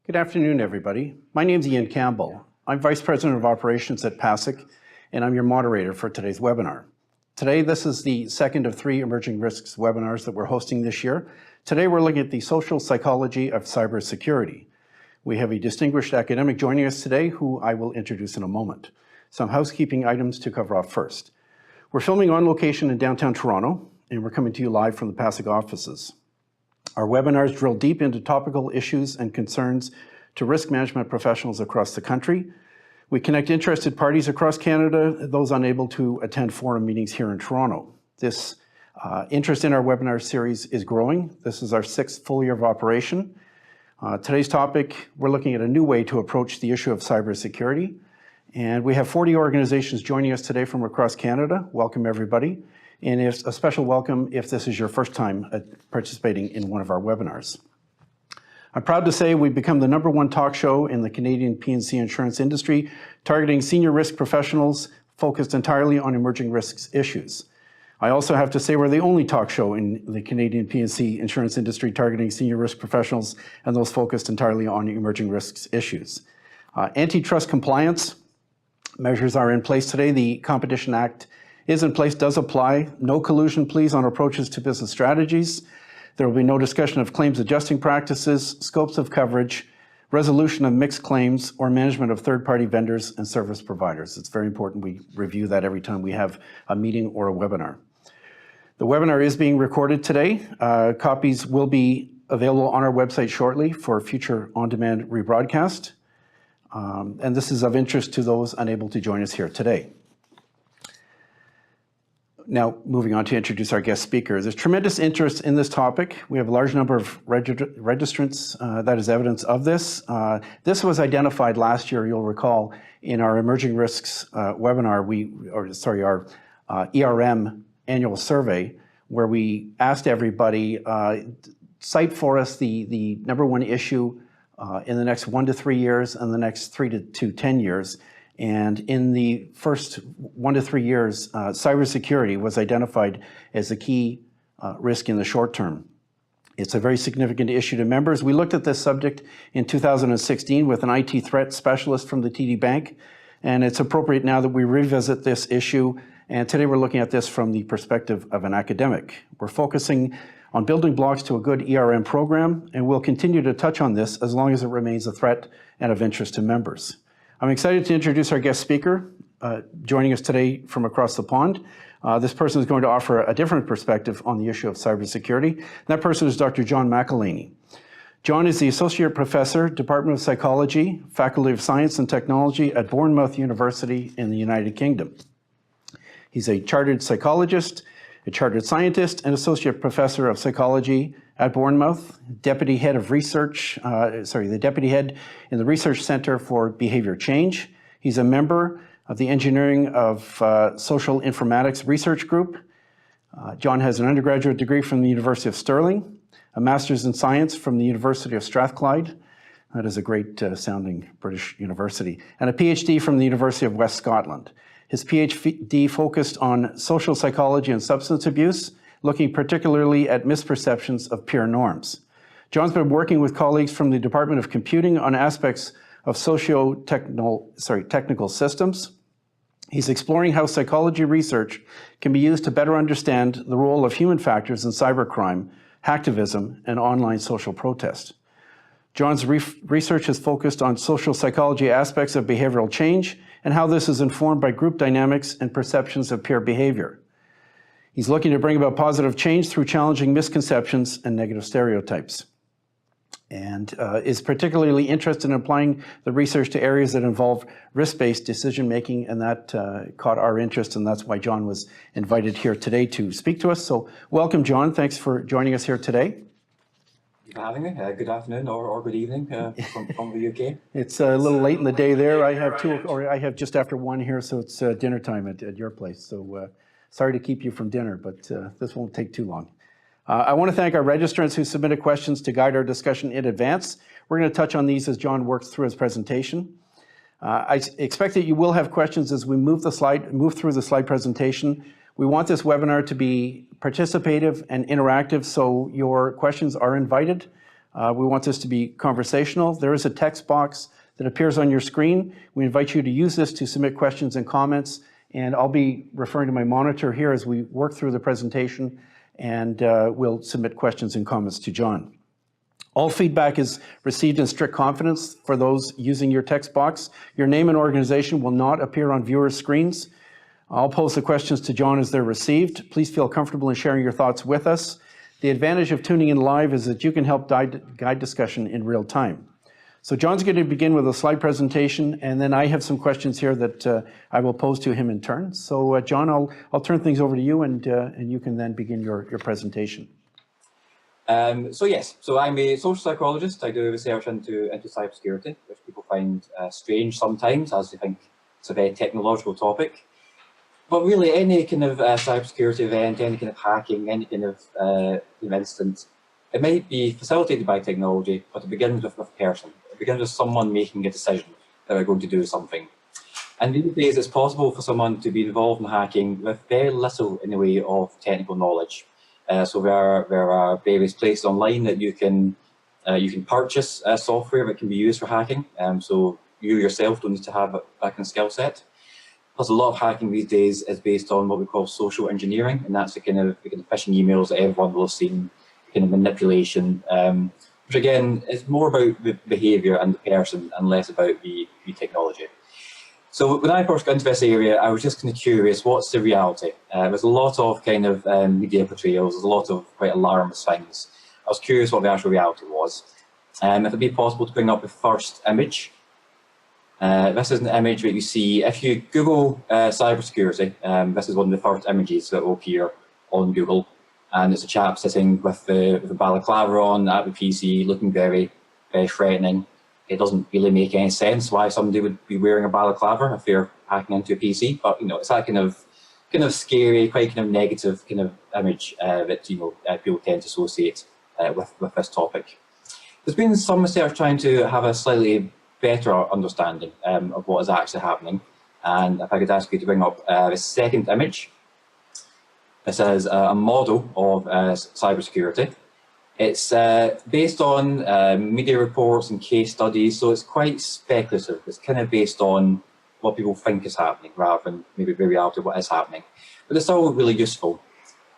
Good afternoon, everybody. My name is Ian Campbell. I'm Vice President of Operations at PACICC, and I'm your moderator for today's webinar. Today, this is the second of 3 emerging risks webinars that we're hosting this year. Today, we're looking at the social psychology of cybersecurity. We have a distinguished academic joining us today who I will introduce in a moment. Some housekeeping items to cover off first. We're filming on location in downtown Toronto, and we're coming to you live from the PACICC offices. Our webinars drill deep into topical issues and concerns to risk management professionals across the country. We connect interested parties across Canada, those unable to attend forum meetings here in Toronto. This interest in our webinar series is growing. This is our 6th full year of operation. Today's topic, we're looking at a new way to approach the issue of cybersecurity. And we have 40 organizations joining us today from across Canada. Welcome, everybody. And a special welcome if this is your first time participating in one of our webinars. I'm proud to say we've become the #1 talk show in the Canadian P&C insurance industry, targeting senior risk professionals focused entirely on emerging risks issues. I also have to say we're the only talk show in the Canadian P&C insurance industry targeting senior risk professionals and those focused entirely on emerging risks issues. Antitrust compliance measures are in place today. The Competition Act is in place, does apply. No collusion, please, on approaches to business strategies. There will be no discussion of claims adjusting practices, scopes of coverage, resolution of mixed claims, or management of third-party vendors and service providers. It's very important we review that every time we have a meeting or a webinar. The webinar is being recorded today. Copies will be available on our website shortly for future on-demand rebroadcast. And this is of interest to those unable to join us here today. Now, moving on to introduce our guest speaker. There's tremendous interest in this topic. We have a large number of registrants that is evidence of this. This was identified last year, you'll recall, in our emerging risks webinar, our ERM annual survey, where we asked everybody, cite for us the #1 issue in the next 1 to 3 years and the next 3 to 10 years. And in the first 1 to 3 years, cybersecurity was identified as a key risk in the short term. It's a very significant issue to members. We looked at this subject in 2016 with an IT threat specialist from the TD Bank, and it's appropriate now that we revisit this issue. And today we're looking at this from the perspective of an academic. We're focusing on building blocks to a good ERM program, and we'll continue to touch on this as long as it remains a threat and of interest to members. I'm excited to introduce our guest speaker, joining us today from across the pond. This person is going to offer a different perspective on the issue of cybersecurity. That person is Dr. John McElhaney. John is the Associate Professor, Department of Psychology, Faculty of Science and Technology at Bournemouth University in the United Kingdom. He's a chartered psychologist, a chartered scientist, and Associate Professor of Psychology at Bournemouth, Deputy Head of Research, the Deputy Head in the Research Center for Behavior Change. He's a member of the Engineering of Social Informatics Research Group. John has an undergraduate degree from the University of Stirling, a Master's in Science from the University of Strathclyde. That is a great sounding British university. And a PhD from the University of West Scotland. His PhD focused on social psychology and substance abuse, looking particularly at misperceptions of peer norms. John's been working with colleagues from the Department of Computing on aspects of technical systems. He's exploring how psychology research can be used to better understand the role of human factors in cybercrime, hacktivism, and online social protest. John's research has focused on social psychology aspects of behavioral change and how this is informed by group dynamics and perceptions of peer behavior. He's looking to bring about positive change through challenging misconceptions and negative stereotypes, and is particularly interested in applying the research to areas that involve risk-based decision-making, and that caught our interest, and that's why John was invited here today to speak to us. So welcome, John. Thanks for joining us here today. Thank you for having me. Good afternoon or good evening from the UK. It's a little late in the day there. I have just after 1 here, so it's dinner time at your place. So sorry to keep you from dinner, but this won't take too long. I want to thank our registrants who submitted questions to guide our discussion in advance. We're going to touch on these as John works through his presentation. I expect that you will have questions as we move through the slide presentation. We want this webinar to be participative and interactive, so your questions are invited. We want this to be conversational. There is a text box that appears on your screen. We invite you to use this to submit questions and comments, and I'll be referring to my monitor here as we work through the presentation, and we'll submit questions and comments to John. All feedback is received in strict confidence for those using your text box. Your name and organization will not appear on viewers' screens. I'll pose the questions to John as they're received. Please feel comfortable in sharing your thoughts with us. The advantage of tuning in live is that you can help guide discussion in real time. So John's going to begin with a slide presentation, and then I have some questions here that I will pose to him in turn. So John, I'll turn things over to you, and you can then begin your presentation. So I'm a social psychologist. I do research into cybersecurity, which people find strange sometimes, as they think it's a very technological topic. But really, any kind of cybersecurity event, any kind of hacking, any kind of incident, it might be facilitated by technology, but it begins with a person. It begins with someone making a decision that they're going to do something. And these days, it's possible for someone to be involved in hacking with very little in the way of technical knowledge. So there are various places online that you can purchase software that can be used for hacking. So you yourself don't need to have that kind of skill set. Plus, a lot of hacking these days is based on what we call social engineering, and that's the kind of phishing emails that everyone will have seen, kind of manipulation, which again is more about the behaviour and the person and less about the technology. So when I first got into this area, I was just kind of curious, what's the reality? There's a lot of kind of media portrayals, there's a lot of quite alarmist things. I was curious what the actual reality was. If it'd be possible to bring up the first image. This is an image that you see if you Google cybersecurity. This is one of the first images that will appear on Google, and it's a chap sitting with the balaclava on at the PC, looking very, very threatening. It doesn't really make any sense why somebody would be wearing a balaclava if they're hacking into a PC, but it's that kind of scary, quite kind of negative kind of image that people tend to associate with this topic. There's been some research trying to have a slightly better understanding of what is actually happening. And if I could ask you to bring up the second image. This is a model of cybersecurity. It's based on media reports and case studies, so it's quite speculative. It's kind of based on what people think is happening rather than maybe the reality of what is happening. But it's all really useful.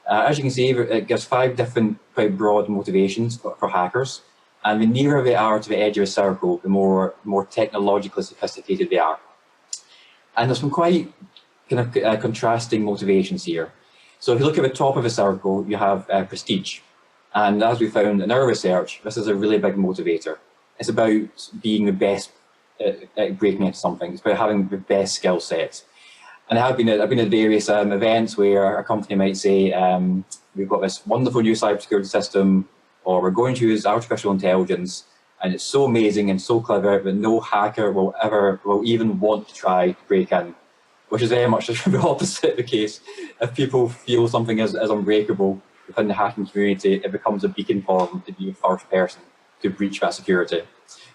As you can see, it gives 5 different quite broad motivations for hackers. And the nearer they are to the edge of a circle, the more technologically sophisticated they are. And there's some quite kind of contrasting motivations here. So if you look at the top of the circle, you have prestige. And as we found in our research, this is a really big motivator. It's about being the best at breaking into something. It's about having the best skill set. And I've been at various events where a company might say, we've got this wonderful new cybersecurity system, or we're going to use artificial intelligence, and it's so amazing and so clever that no hacker will even want to try to break in, which is very much the opposite of the case. If people feel something is unbreakable within the hacking community, it becomes a beacon for them to be the first person to breach that security.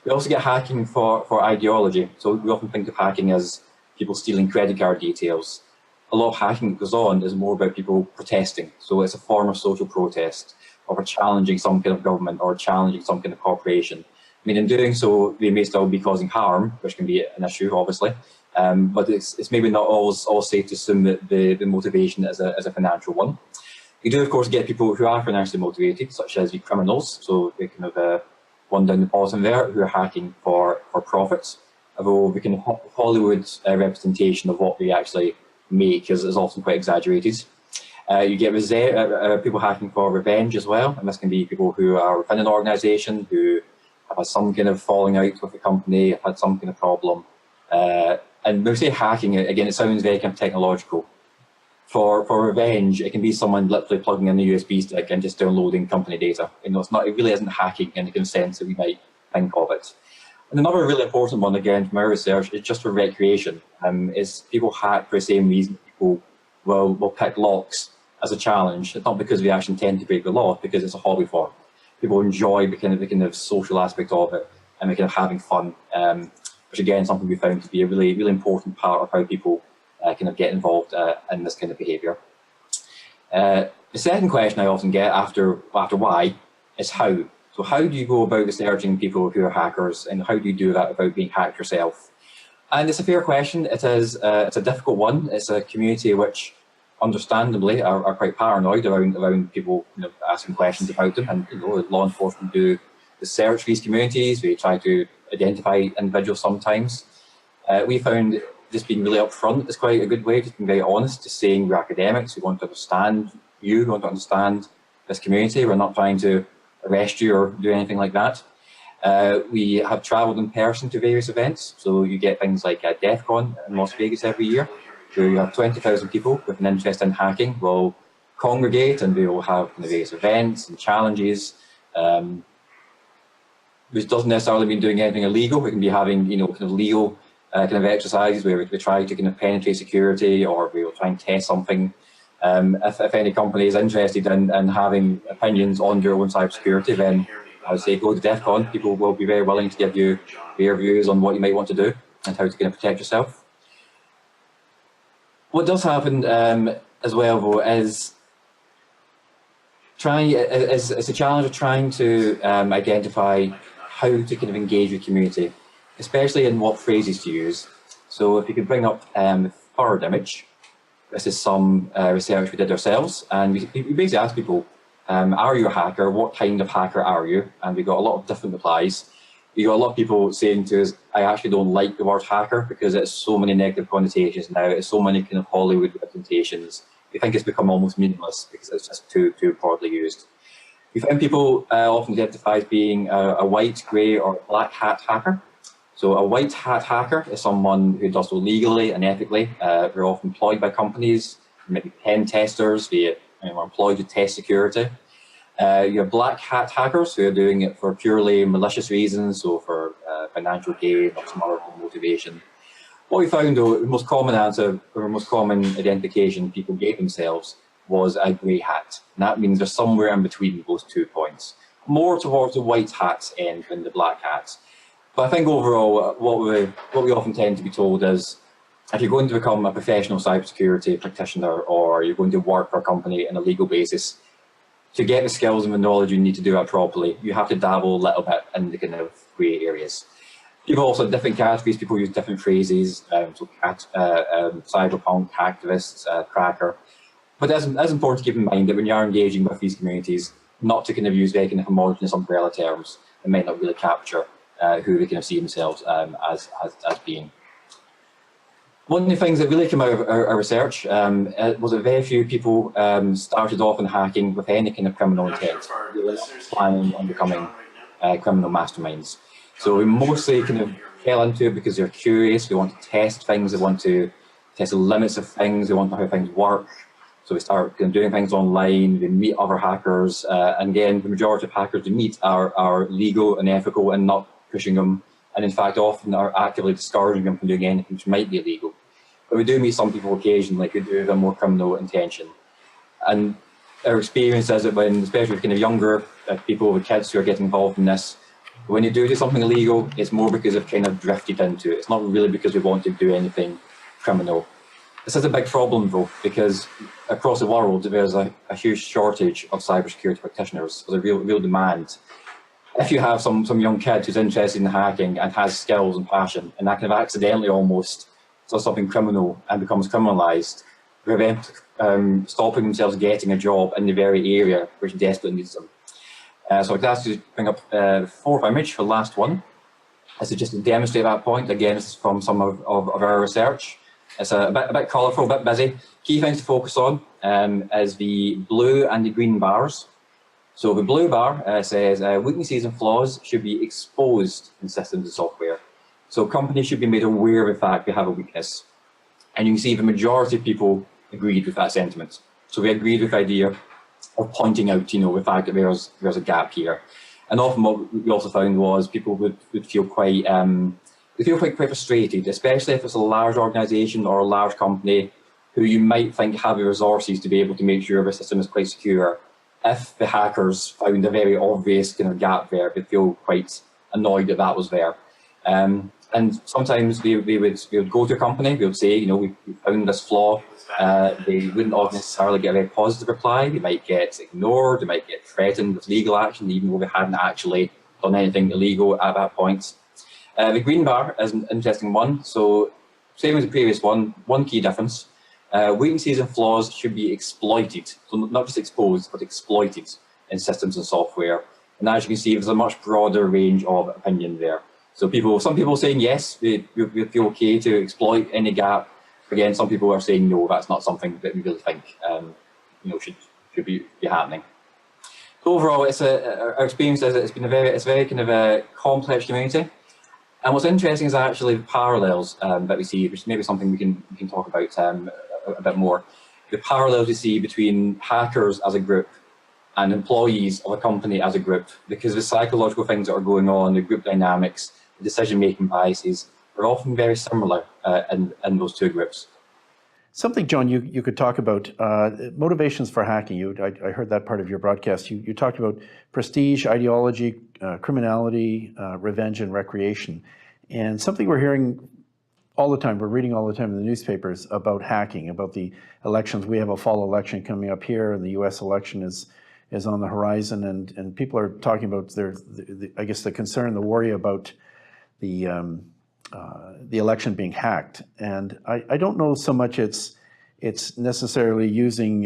We also get hacking for ideology. So we often think of hacking as people stealing credit card details. A lot of hacking that goes on is more about people protesting. So it's a form of social protest, or challenging some kind of government, or challenging some kind of corporation. I mean, in doing so, they may still be causing harm, which can be an issue, obviously. But it's maybe not always safe to assume that the motivation is a financial one. You do, of course, get people who are financially motivated, such as the criminals. So they kind of one down the bottom there, who are hacking for profits. Although the kind of Hollywood representation of what they actually make is often quite exaggerated. You get people hacking for revenge as well, and this can be people who are within an organisation who have had some kind of falling out with the company, have had some kind of problem. And when we say hacking, again, it sounds very kind of technological. For revenge, it can be someone literally plugging in a USB stick and just downloading company data. It really isn't hacking in the kind of sense that we might think of it. And another really important one, again, from our research, is just for recreation. Is people hack for the same reason people will pick locks as a challenge. It's not because we actually intend to break the law, because it's a hobby form. People enjoy the kind of social aspect of it, and the kind of having fun, which again is something we found to be a really, really important part of how people kind of get involved in this kind of behaviour. The second question I often get after why is how. So how do you go about researching people who are hackers, and how do you do that without being hacked yourself? And it's a fair question. It's a difficult one. It's a community which, understandably, are quite paranoid around people asking questions about them. And law enforcement do research these communities. We try to identify individuals sometimes. We found just being really upfront is quite a good way, just being very honest, just saying we're academics, we want to understand you, we want to understand this community, we're not trying to arrest you or do anything like that. We have travelled in person to various events, so you get things like DEF CON in Las Vegas every year, where you have 20,000 people with an interest in hacking will congregate, and we will have various events and challenges, which doesn't necessarily mean doing anything illegal. We can be having legal kind of exercises where we try to kind of penetrate security, or we will try and test something. If any company is interested in having opinions on your own cybersecurity, then I would say go to DEF CON. People will be very willing to give you their views on what you might want to do and how to kind of protect yourself. What does happen as well, though, is it's a challenge of trying to identify how to kind of engage with community, especially in what phrases to use. So if you could bring up the third image, this is some research we did ourselves, and we basically asked people, are you a hacker? What kind of hacker are you? And we got a lot of different replies. We got a lot of people saying to us, I actually don't like the word hacker because it's so many negative connotations now, it's so many kind of Hollywood representations. We think it's become almost meaningless because it's just too broadly used. We find people often identify as being a white, grey or black hat hacker. So a white hat hacker is someone who does so legally and ethically. They're often employed by companies, maybe pen testers, they are employed to test security. You have black hat hackers who are doing it for purely malicious reasons, so for financial gain or some other motivation. What we found, though, the most common answer, or the most common identification people gave themselves was a grey hat. And that means they're somewhere in between those 2 points, more towards the white hat end than the black hat. But I think overall, what we often tend to be told is, if you're going to become a professional cybersecurity practitioner, or you're going to work for a company on a legal basis, to get the skills and the knowledge you need to do that properly, you have to dabble a little bit in the kind of grey areas. People also have different categories, people use different phrases, so cyberpunk, hacktivists, cracker. But it's important to keep in mind that when you are engaging with these communities, not to kind of use very kind of homogenous umbrella terms that might not really capture who they kind of see themselves as being. One of the things that really came out of our research was that very few people started off in hacking with any kind of criminal intent. They were planning on becoming criminal masterminds. So we mostly kind of fell into it because they're curious, they want to test things, they want to test the limits of things, they want to know how things work. So we start kind of doing things online, we meet other hackers, and again, the majority of hackers we meet are legal and ethical and not pushing them, and in fact often are actively discouraging them from doing anything which might be illegal. But we do meet some people occasionally who do have a more criminal intention. And our experience is that when, especially with kind of younger people, with kids who are getting involved in this, when you do something illegal, it's more because they've kind of drifted into it. It's not really because we want to do anything criminal. This is a big problem though, because across the world there's a huge shortage of cybersecurity practitioners. There's a real demand. If you have some young kid who's interested in hacking and has skills and passion, and that kind of accidentally almost does something criminal and becomes criminalised, prevent stopping themselves getting a job in the very area which desperately needs them. So I'd ask you to bring up the fourth image, the last one. This is just to demonstrate that point. Again, this is from some of our research. It's a bit colourful, a bit busy. Key things to focus on is the blue and the green bars. So the blue bar says weaknesses and flaws should be exposed in systems and software. So companies should be made aware of the fact they have a weakness. And you can see the majority of people agreed with that sentiment. So we agreed with the idea of pointing out, the fact that there's a gap here. And often what we also found was people would feel quite frustrated, especially if it's a large organisation or a large company who you might think have the resources to be able to make sure the system is quite secure. If the hackers found a very obvious kind of gap there, they'd feel quite annoyed that was there. And sometimes we would go to a company, we would say, we found this flaw, They wouldn't often necessarily get a very positive reply. They might get ignored, they might get threatened with legal action, even though they hadn't actually done anything illegal at that point. The green bar is an interesting one. So same as the previous one key difference. Weaknesses and flaws should be exploited, so not just exposed, but exploited in systems and software. And as you can see, there's a much broader range of opinion there. So some people saying yes, we feel okay to exploit any gap. Again, some people are saying no, that's not something that we really think should be happening. So overall, our experience is it's a very kind of a complex community. And what's interesting is actually the parallels that we see, which is maybe something we can talk about a bit more. The parallels we see between hackers as a group and employees of a company as a group, because the psychological things that are going on, the group dynamics, the decision-making biases are often very similar in those two groups. Something, John, you could talk about, motivations for hacking. I heard that part of your broadcast. You talked about prestige, ideology, criminality, revenge, and recreation. And something we're hearing all the time, we're reading all the time in the newspapers about hacking, about the elections. We have a fall election coming up here, and the US election is on the horizon, and people are talking about I guess the concern, the worry about the election being hacked. And I don't know so much it's necessarily using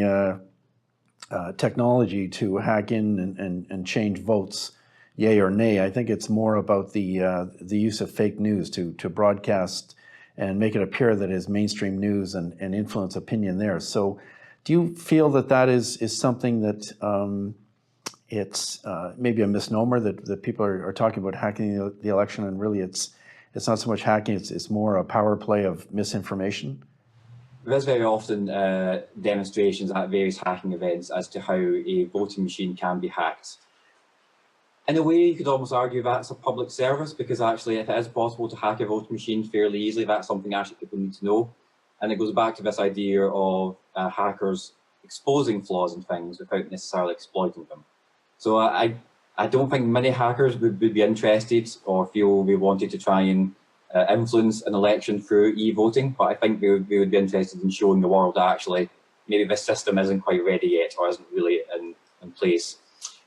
technology to hack in and change votes, yay or nay. I think it's more about the use of fake news to broadcast and make it appear that is mainstream news and influence opinion there. So do you feel that is something that it's maybe a misnomer that people are talking about hacking the election, and really it's not so much hacking, it's more a power play of misinformation? There's very often demonstrations at various hacking events as to how a voting machine can be hacked. In a way, you could almost argue that's a public service, because actually if it is possible to hack a voting machine fairly easily, that's something actually people need to know. And it goes back to this idea of hackers exposing flaws in things without necessarily exploiting them. So I don't think many hackers would be interested or feel they wanted to try and influence an election through e-voting, but I think they would be interested in showing the world that actually maybe this system isn't quite ready yet or isn't really in place.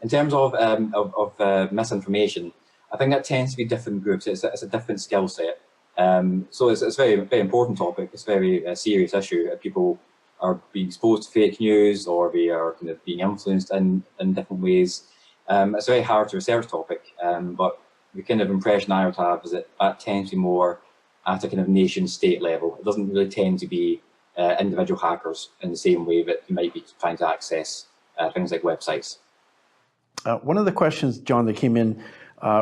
In terms of misinformation, I think that tends to be different groups. It's a different skill set. So it's a very, very important topic. It's a very serious issue. People are being exposed to fake news, or they are kind of being influenced in different ways. It's a very hard to research topic, but the kind of impression I would have is that tends to be more at a kind of nation-state level. It doesn't really tend to be individual hackers in the same way that you might be trying to access things like websites. One of the questions, John, that came in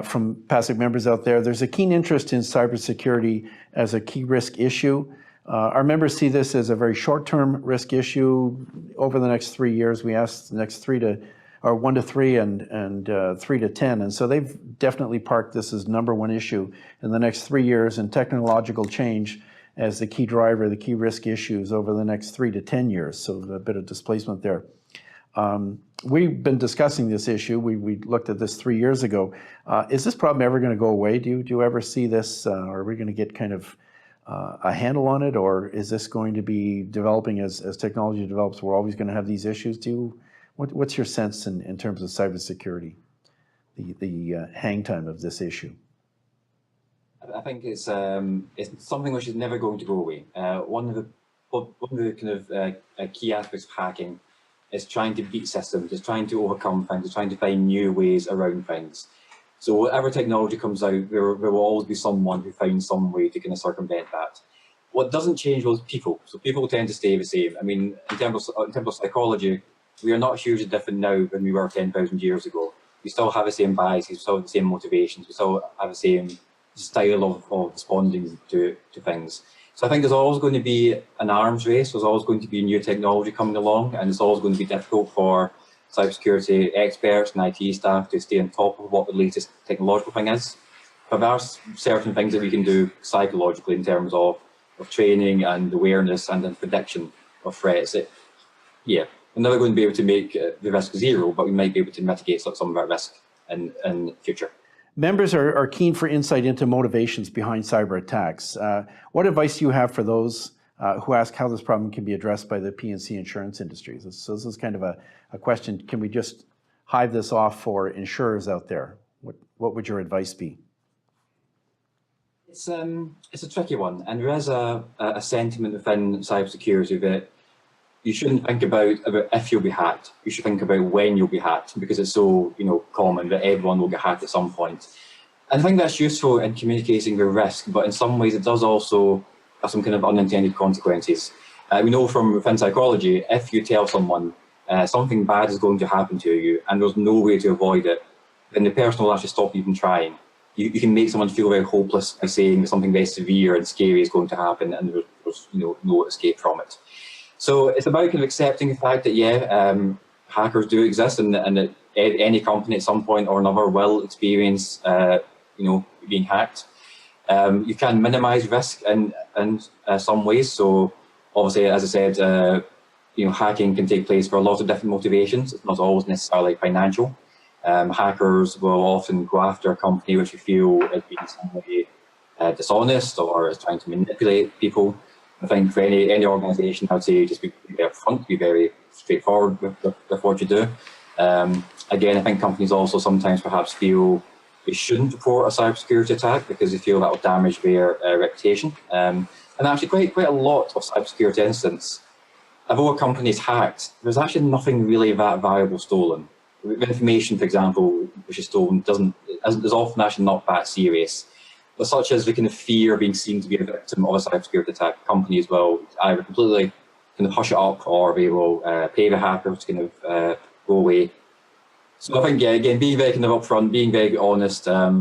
from PACICC members out there, there's a keen interest in cybersecurity as a key risk issue. Our members see this as a very short-term risk issue over the next 3 years. We asked the next 1 to 3 and 3 to 10. And so they've definitely parked this as #1 issue in the next 3 years, and technological change as the key driver, the key risk issues over the next 3 to 10 years. So a bit of displacement there. We've been discussing this issue. We looked at this 3 years ago. Is this problem ever going to go away? Do you ever see this? Are we going to get kind of a handle on it, or is this going to be developing as technology develops? We're always going to have these issues. What's your sense in terms of cybersecurity, the hang time of this issue? I think it's something which is never going to go away. One of the kind of key aspects of hacking is trying to beat systems, is trying to overcome things, is trying to find new ways around things. So whatever technology comes out, there will always be someone who finds some way to kind of circumvent that. What doesn't change was people. So people tend to stay the same. I mean, in terms of psychology, we are not hugely different now than we were 10,000 years ago. We still have the same biases, we still have the same motivations, we still have the same style of responding to things. So I think there's always going to be an arms race, there's always going to be new technology coming along, and it's always going to be difficult for cybersecurity experts and IT staff to stay on top of what the latest technological thing is. But there are certain things that we can do psychologically in terms of training and awareness and then prediction of threats. We're never going to be able to make the risk zero, but we might be able to mitigate some of that risk in the future. Members are keen for insight into motivations behind cyber attacks. What advice do you have for those who ask how this problem can be addressed by the P&C insurance industries. So this is kind of a question, can we just hive this off for insurers out there? What would your advice be? It's a tricky one, and there is a sentiment within cybersecurity that you shouldn't think about if you'll be hacked. You should think about when you'll be hacked, because it's so common that everyone will get hacked at some point. And I think that's useful in communicating the risk, but in some ways it does also have some kind of unintended consequences. We know from within psychology, if you tell someone something bad is going to happen to you and there's no way to avoid it, then the person will actually stop even trying. You can make someone feel very hopeless by saying that something very severe and scary is going to happen and there's no escape from it. So it's about kind of accepting the fact that hackers do exist, and that any company at some point or another will experience being hacked. You can minimize risk in some ways. So obviously, as I said, hacking can take place for a lot of different motivations. It's not always necessarily financial. Hackers will often go after a company which you feel is being in some way dishonest or is trying to manipulate people. I think for any organisation, I would say just be upfront, be very straightforward with what you do. Again, I think companies also sometimes perhaps feel they shouldn't report a cybersecurity attack because they feel that will damage their reputation. And actually quite a lot of cybersecurity incidents, although a company is hacked, there's actually nothing really that valuable stolen. Information, for example, which is stolen is often actually not that serious. But such as the kind of fear of being seen to be a victim of a cybersecurity attack, companies will either completely kind of hush it up, or they will pay the hacker to kind of go away. So I think, again, being very kind of upfront, being very honest. At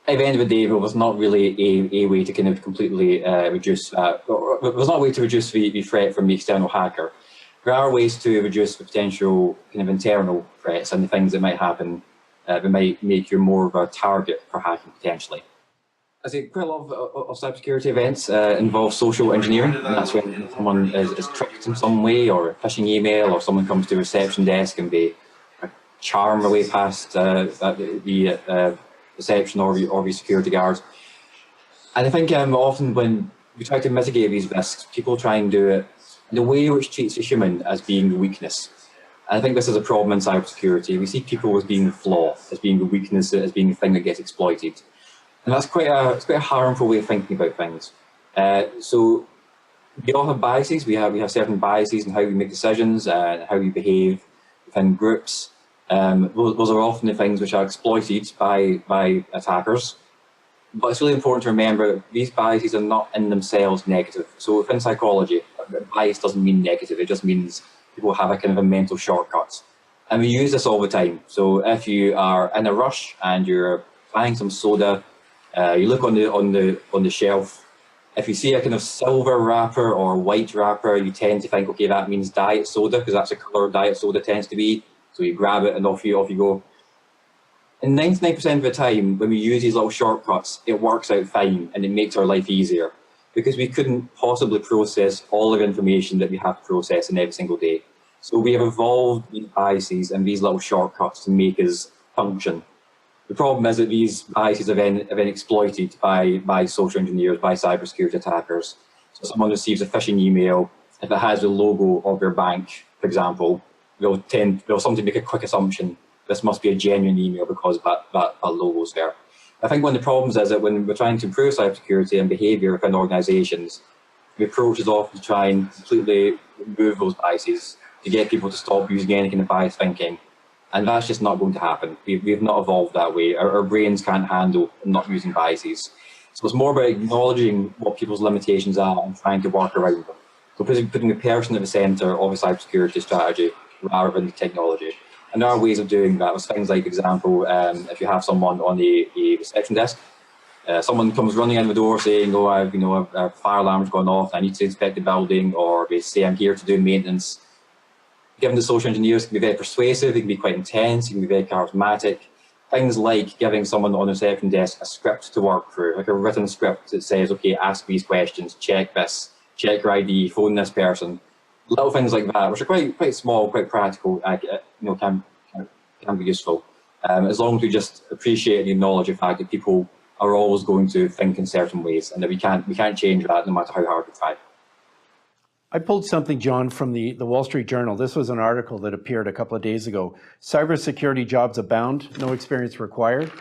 the end of the day, there was not really a way to kind of completely reduce, there was not a way to reduce the threat from the external hacker. There are ways to reduce the potential kind of internal threats and the things that might happen that might make you more of a target for hacking potentially. I think quite a lot of cybersecurity events involve social engineering, and that's when someone is tricked in some way, or a phishing email, or someone comes to a reception desk and they charm their way past the reception or the security guard. And I think often when we try to mitigate these risks, people try and do it in a way which treats a human as being the weakness. And I think this is a problem in cybersecurity. We see people as being the flaw, as being the weakness, as being the thing that gets exploited. And that's quite a harmful way of thinking about things. So we all have biases. We have certain biases in how we make decisions and how we behave within groups. Those are often the things which are exploited by attackers. But it's really important to remember that these biases are not in themselves negative. So within psychology, bias doesn't mean negative. It just means people have a kind of a mental shortcut. And we use this all the time. So if you are in a rush and you're buying some soda, you look on the shelf. If you see a kind of silver wrapper or white wrapper, you tend to think, okay, that means diet soda, because that's the colour diet soda tends to be. So you grab it and off you go. And 99% of the time, when we use these little shortcuts, it works out fine and it makes our life easier, because we couldn't possibly process all of the information that we have to process in every single day. So we have evolved these biases and these little shortcuts to make us function. The problem is that these biases have been exploited by social engineers, by cybersecurity attackers. So someone receives a phishing email, if it has the logo of their bank, for example, they'll sometimes make a quick assumption, this must be a genuine email because that logo's there. I think one of the problems is that when we're trying to improve cybersecurity and behaviour within organisations, the approach is often to try and completely remove those biases, to get people to stop using any kind of biased thinking. And that's just not going to happen. We've not evolved that way. Our brains can't handle not using biases. So it's more about acknowledging what people's limitations are and trying to work around them. So putting the person at the centre of a cybersecurity strategy rather than the technology. And there are ways of doing that. There's things like, for example, if you have someone on the reception desk, someone comes running in the door saying, "Oh, a fire alarm's gone off. I need to inspect the building," or they say, "I'm here to do maintenance." Given the social engineers can be very persuasive, they can be quite intense, they can be very charismatic. Things like giving someone on the reception desk a script to work through, like a written script that says, "Okay, ask these questions, check this, check your ID, phone this person." Little things like that, which are quite small, quite practical, can be useful. As long as we just appreciate and acknowledge the fact that people are always going to think in certain ways, and that we can't change that no matter how hard we try. I pulled something, John, from the Wall Street Journal. This was an article that appeared a couple of days ago. Cybersecurity jobs abound, no experience required.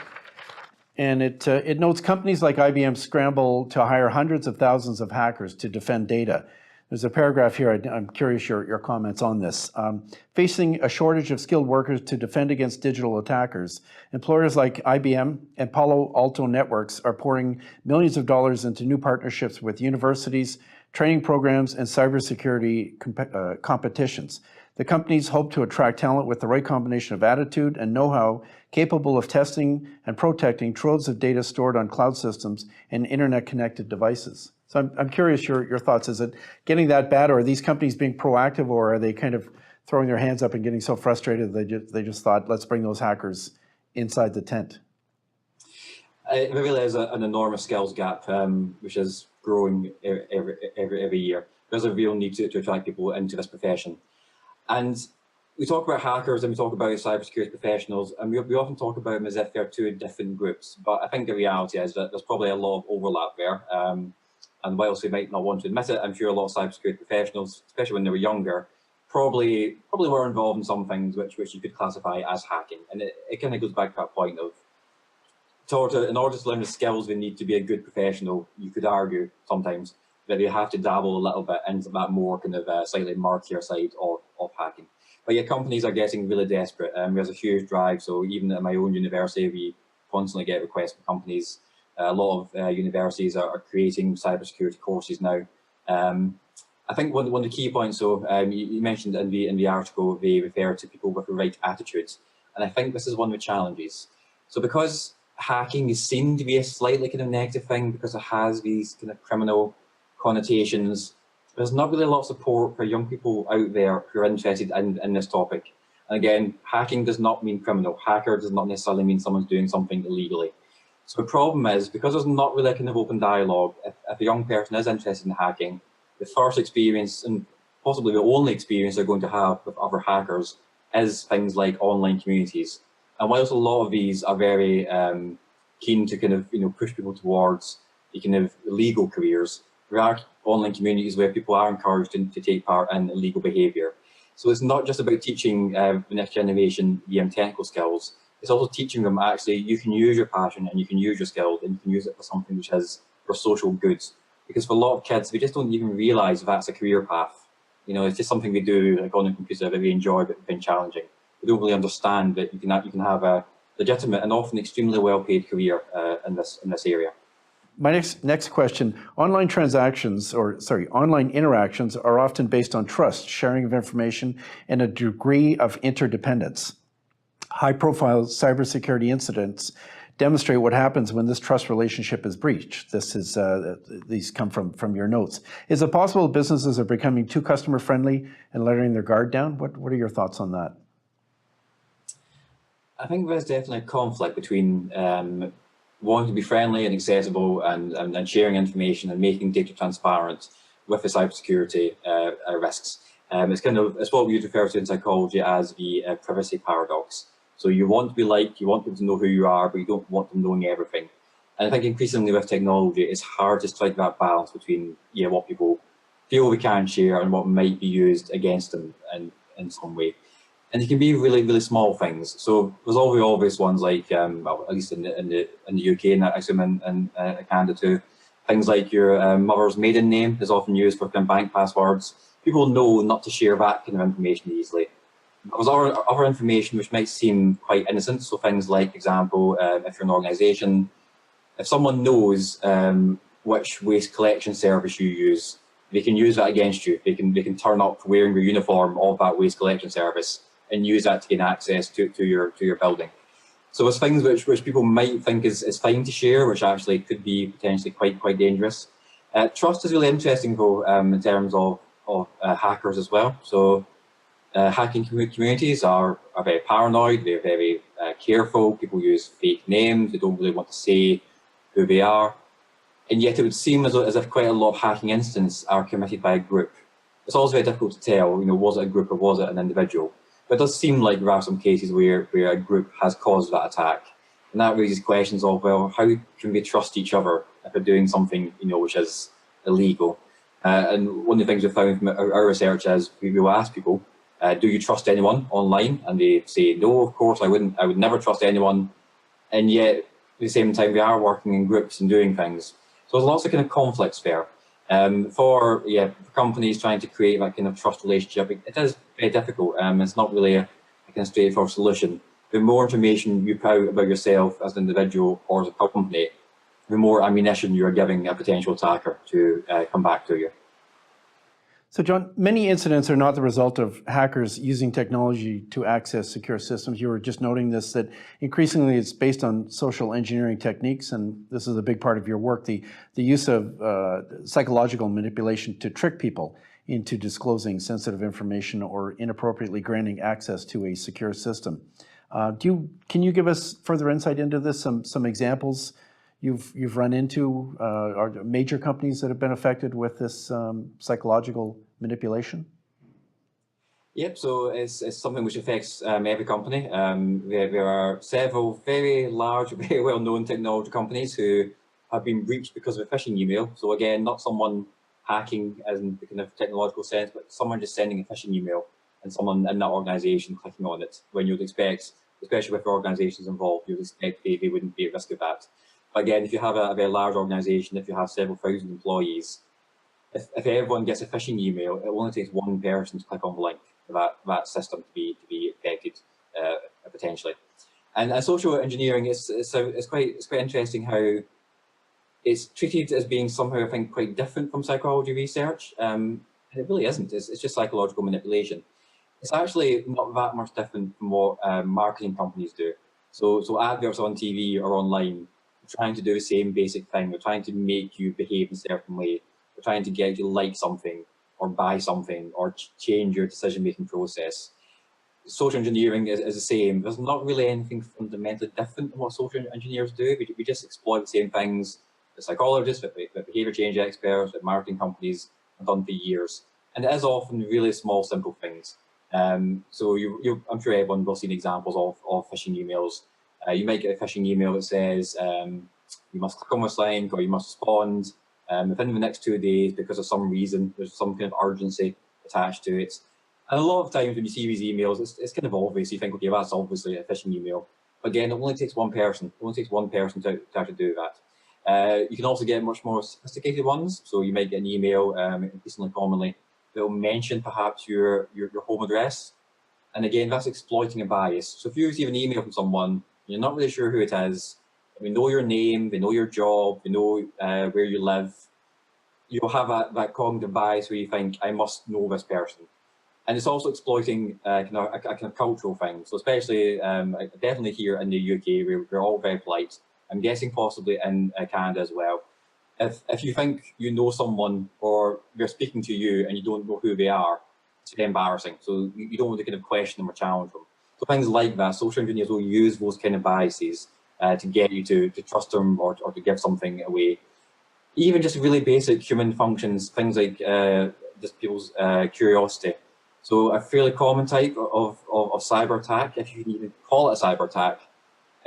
And it notes companies like IBM scramble to hire hundreds of thousands of hackers to defend data. There's a paragraph here, I'm curious your comments on this. Facing a shortage of skilled workers to defend against digital attackers, employers like IBM and Palo Alto Networks are pouring millions of dollars into new partnerships with universities, training programs, and cybersecurity competitions. The companies hope to attract talent with the right combination of attitude and know-how, capable of testing and protecting troves of data stored on cloud systems and internet-connected devices. So I'm curious your thoughts. Is it getting that bad, or are these companies being proactive, or are they kind of throwing their hands up and getting so frustrated they just thought, let's bring those hackers inside the tent? It really is an enormous skills gap, which is growing every year. There's a real need to attract people into this profession. And we talk about hackers and we talk about cybersecurity professionals, and we often talk about them as if they're two different groups. But I think the reality is that there's probably a lot of overlap there. And whilst we might not want to admit it, I'm sure a lot of cybersecurity professionals, especially when they were younger, probably were involved in some things which you could classify as hacking. And it kind of goes back to that point of, in order to learn the skills they need to be a good professional, you could argue sometimes that they have to dabble a little bit into that more kind of slightly murkier side of hacking. But yeah, companies are getting really desperate. There's a huge drive. So even at my own university, we constantly get requests from companies. A lot of universities are creating cybersecurity courses now. I think one of the key points, though, you mentioned in the article, they refer to people with the right attitudes. And I think this is one of the challenges. So because hacking is seen to be a slightly kind of negative thing because it has these kind of criminal connotations, there's not really a lot of support for young people out there who are interested in this topic. And again, hacking does not mean criminal. Hacker does not necessarily mean someone's doing something illegally. So the problem is, because there's not really a kind of open dialogue, if a young person is interested in hacking, the first experience, and possibly the only experience they're going to have with other hackers, is things like online communities. And whilst a lot of these are very keen to kind of push people towards the kind of legal careers, there are online communities where people are encouraged to take part in illegal behaviour. So it's not just about teaching the next generation the technical skills. It's also teaching them actually you can use your passion and you can use your skills and you can use it for something which is for social goods. Because for a lot of kids, they just don't even realise that's a career path. It's just something they do like on a computer that they enjoy but been challenging. They don't really understand that you can have a legitimate and often extremely well-paid career in this area. My next question, online interactions are often based on trust, sharing of information, and a degree of interdependence. High-profile cybersecurity incidents demonstrate what happens when this trust relationship is breached. These come from your notes. Is it possible businesses are becoming too customer-friendly and letting their guard down? What are your thoughts on that? I think there's definitely a conflict between wanting to be friendly and accessible and sharing information and making data transparent with the cybersecurity risks. It's what we would refer to in psychology as the privacy paradox. So you want to be liked, you want people to know who you are, but you don't want them knowing everything. And I think increasingly with technology, it's hard to strike that balance between what people feel we can share and what might be used against them in some way. And it can be really, really small things. So there's all the obvious ones like, well, at least in the UK, and I assume in Canada too, things like your mother's maiden name is often used for bank passwords. People know not to share that kind of information easily. There's other information which might seem quite innocent. So things like, example, if you're an organisation, if someone knows which waste collection service you use, they can use that against you. They can turn up wearing your uniform of that waste collection service and use that to gain access to your building. So there's things which people might think is fine to share, which actually could be potentially quite dangerous. Trust is really interesting though in terms of hackers as well. So hacking communities are very paranoid, they're very careful, people use fake names, they don't really want to say who they are. And yet it would seem as if quite a lot of hacking incidents are committed by a group. It's always very difficult to tell, was it a group or was it an individual? But it does seem like there are some cases where a group has caused that attack. And that raises questions of, well, how can we trust each other if we're doing something, which is illegal? And one of the things we found from our research is we will ask people, do you trust anyone online? And they say, no, of course I wouldn't. I would never trust anyone. And yet, at the same time, we are working in groups and doing things. So there's lots of kind of conflicts there. For companies trying to create that kind of trust relationship, it is very difficult. It's not really a kind of straightforward solution. The more information you put out about yourself as an individual or as a company, the more ammunition you're giving a potential attacker to come back to you. So John, many incidents are not the result of hackers using technology to access secure systems. You were just noting this, that increasingly it's based on social engineering techniques, and this is a big part of your work, the use of psychological manipulation to trick people into disclosing sensitive information or inappropriately granting access to a secure system. Can you give us further insight into this, some examples you've run into, are major companies that have been affected with this psychological manipulation? Yep, so it's something which affects every company. There are several very large, very well-known technology companies who have been breached because of a phishing email. So again, not someone hacking as in the kind of technological sense, but someone just sending a phishing email and someone in that organization clicking on it, when you'd expect, especially with organizations involved, you'd expect they wouldn't be at risk of that. But again, if you have a very large organization, if you have several thousand employees, if everyone gets a phishing email, it only takes one person to click on the link for that system to be affected potentially. And social engineering is quite interesting how it's treated as being somehow, I think, quite different from psychology research. And it really isn't. It's just psychological manipulation. It's actually not that much different from what marketing companies do. So adverts on TV or online, trying to do the same basic thing. They're trying to make you behave in a certain way. They're trying to get you to like something or buy something or change your decision-making process. Social engineering is the same. There's not really anything fundamentally different than what social engineers do. We just exploit the same things that psychologists, that behavior change experts, that marketing companies have done for years. And it is often really small, simple things. So I'm sure everyone will see examples of phishing emails. You might get a phishing email that says you must click on this link or you must respond within the next 2 days because of some reason. There's some kind of urgency attached to it. And a lot of times when you see these emails, it's kind of obvious. You think, okay, that's obviously a phishing email. But again, it only takes one person. It only takes one person to actually do that. You can also get much more sophisticated ones. So you might get an email, increasingly commonly, that will mention perhaps your home address. And again, that's exploiting a bias. So if you receive an email from someone, you're not really sure who it is, they know your name, they know your job, they know where you live, you'll have that cognitive bias where you think, I must know this person. And it's also exploiting a kind of cultural thing. So especially, definitely here in the UK, we're all very polite. I'm guessing possibly in Canada as well. If you think you know someone or they're speaking to you and you don't know who they are, it's very embarrassing. So you don't want to kind of question them or challenge them. So things like that, social engineers will use those kind of biases to get you to trust them or to give something away. Even just really basic human functions, things like just people's curiosity. So a fairly common type of cyber attack, if you can even call it a cyber attack,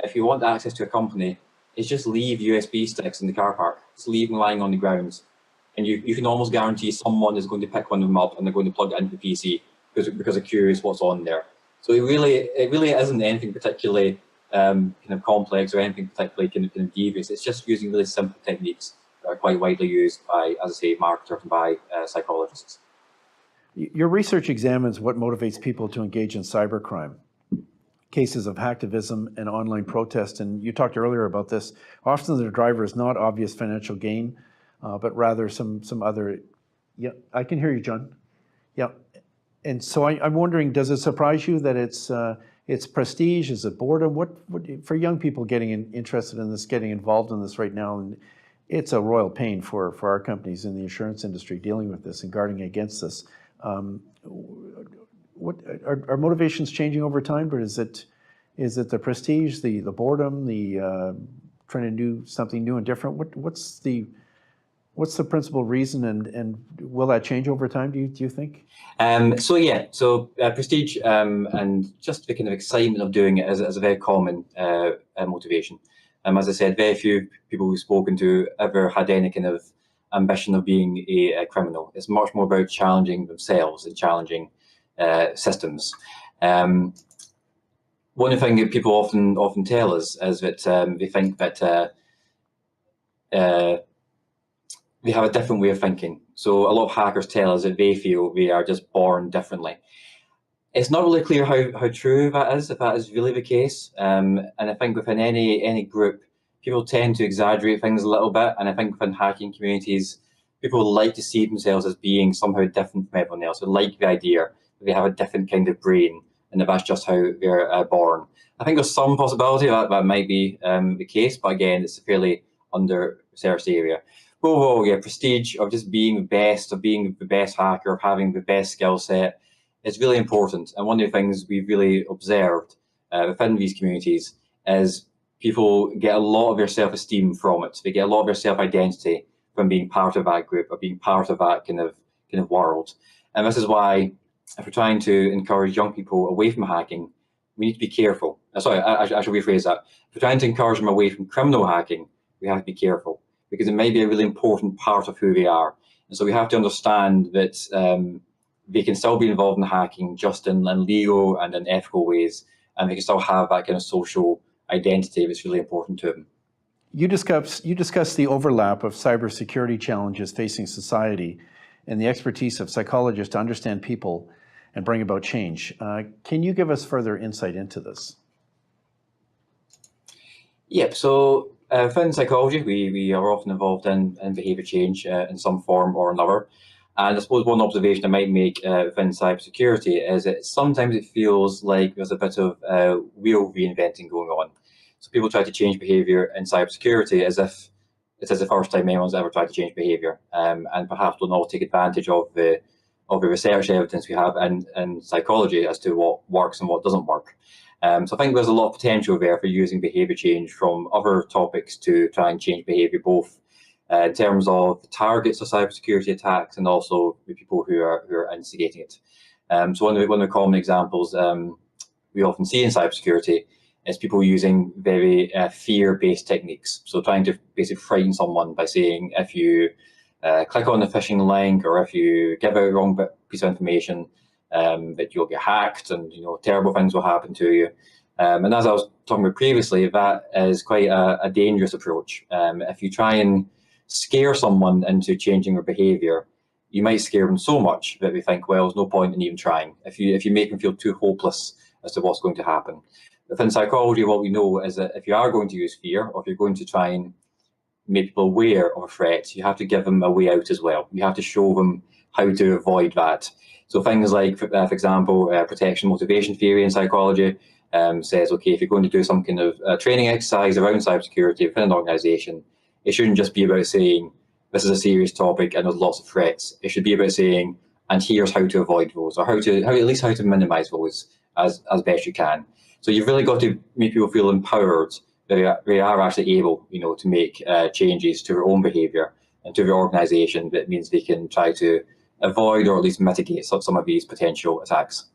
if you want access to a company, is just leave USB sticks in the car park. Just leave them lying on the ground. And you can almost guarantee someone is going to pick one of them up and they're going to plug it into the PC because they're curious what's on there. So it really isn't anything particularly kind of complex or anything particularly kind of devious. It's just using really simple techniques that are quite widely used by, as I say, marketers and by psychologists. Your research examines what motivates people to engage in cybercrime, cases of hacktivism and online protest, and you talked earlier about this. Often the driver is not obvious financial gain, but rather some other. Yeah, I can hear you, John. Yeah, and so I'm wondering, does it surprise you that it's prestige? Is it boredom? What for young people getting interested in this, getting involved in this right now? And it's a royal pain for our companies in the insurance industry dealing with this and guarding against this. What are motivations changing over time, or is it the prestige, the boredom, the trying to do something new and different? What's the What's the principal reason, and will that change over time, do you think? Prestige and just the kind of excitement of doing it is a very common motivation. As I said, very few people we've spoken to ever had any kind of ambition of being a criminal. It's much more about challenging themselves and challenging systems. One thing that people often tell us is that they think that they have a different way of thinking. So a lot of hackers tell us that they feel they are just born differently. It's not really clear how true that is, if that is really the case. And I think within any group, people tend to exaggerate things a little bit. And I think within hacking communities, people like to see themselves as being somehow different from everyone else. They like the idea that they have a different kind of brain and that that's just how they're born. I think there's some possibility that might be the case, but again, it's a fairly under-researched area. But overall, yeah, prestige of just being the best, of being the best hacker, of having the best skill set is really important. And one of the things we've really observed within these communities is people get a lot of their self-esteem from it. They get a lot of their self-identity from being part of that group, or being part of that kind of world. And this is why, if we're trying to encourage young people away from hacking, we need to be careful. Sorry, I should rephrase that. If we're trying to encourage them away from criminal hacking, we have to be careful, because it may be a really important part of who they are. And so we have to understand that they can still be involved in hacking just in legal and in ethical ways, and they can still have that kind of social identity that's really important to them. You discuss the overlap of cybersecurity challenges facing society and the expertise of psychologists to understand people and bring about change. Can you give us further insight into this? Yep, so within psychology, we are often involved in behaviour change in some form or another. And I suppose one observation I might make within cybersecurity is that sometimes it feels like there's a bit of wheel reinventing going on. So people try to change behaviour in cybersecurity as if it is the first time anyone's ever tried to change behaviour, and perhaps will not take advantage of the research evidence we have in psychology as to what works and what doesn't work. So I think there's a lot of potential there for using behaviour change from other topics to try and change behaviour, both in terms of the targets of cybersecurity attacks and also the people who are instigating it. So one of the common examples we often see in cybersecurity is people using very fear-based techniques. So trying to basically frighten someone by saying, if you click on the phishing link, or if you give out a wrong piece of information, that you'll get hacked and terrible things will happen to you. And as I was talking about previously, that is quite a dangerous approach. If you try and scare someone into changing their behaviour, you might scare them so much that they think, well, there's no point in even trying. If you make them feel too hopeless as to what's going to happen. Within psychology, what we know is that if you are going to use fear, or if you're going to try and make people aware of a threat, you have to give them a way out as well. You have to show them how to avoid that. So things like, for example, protection motivation theory in psychology says, okay, if you're going to do some kind of training exercise around cybersecurity within an organization, it shouldn't just be about saying, this is a serious topic and there's lots of threats. It should be about saying, and here's how to avoid those, or at least how to minimize those as best you can. So you've really got to make people feel empowered that they are actually able, to make changes to their own behaviour and to their organisation. That means they can try to avoid or at least mitigate some of these potential attacks.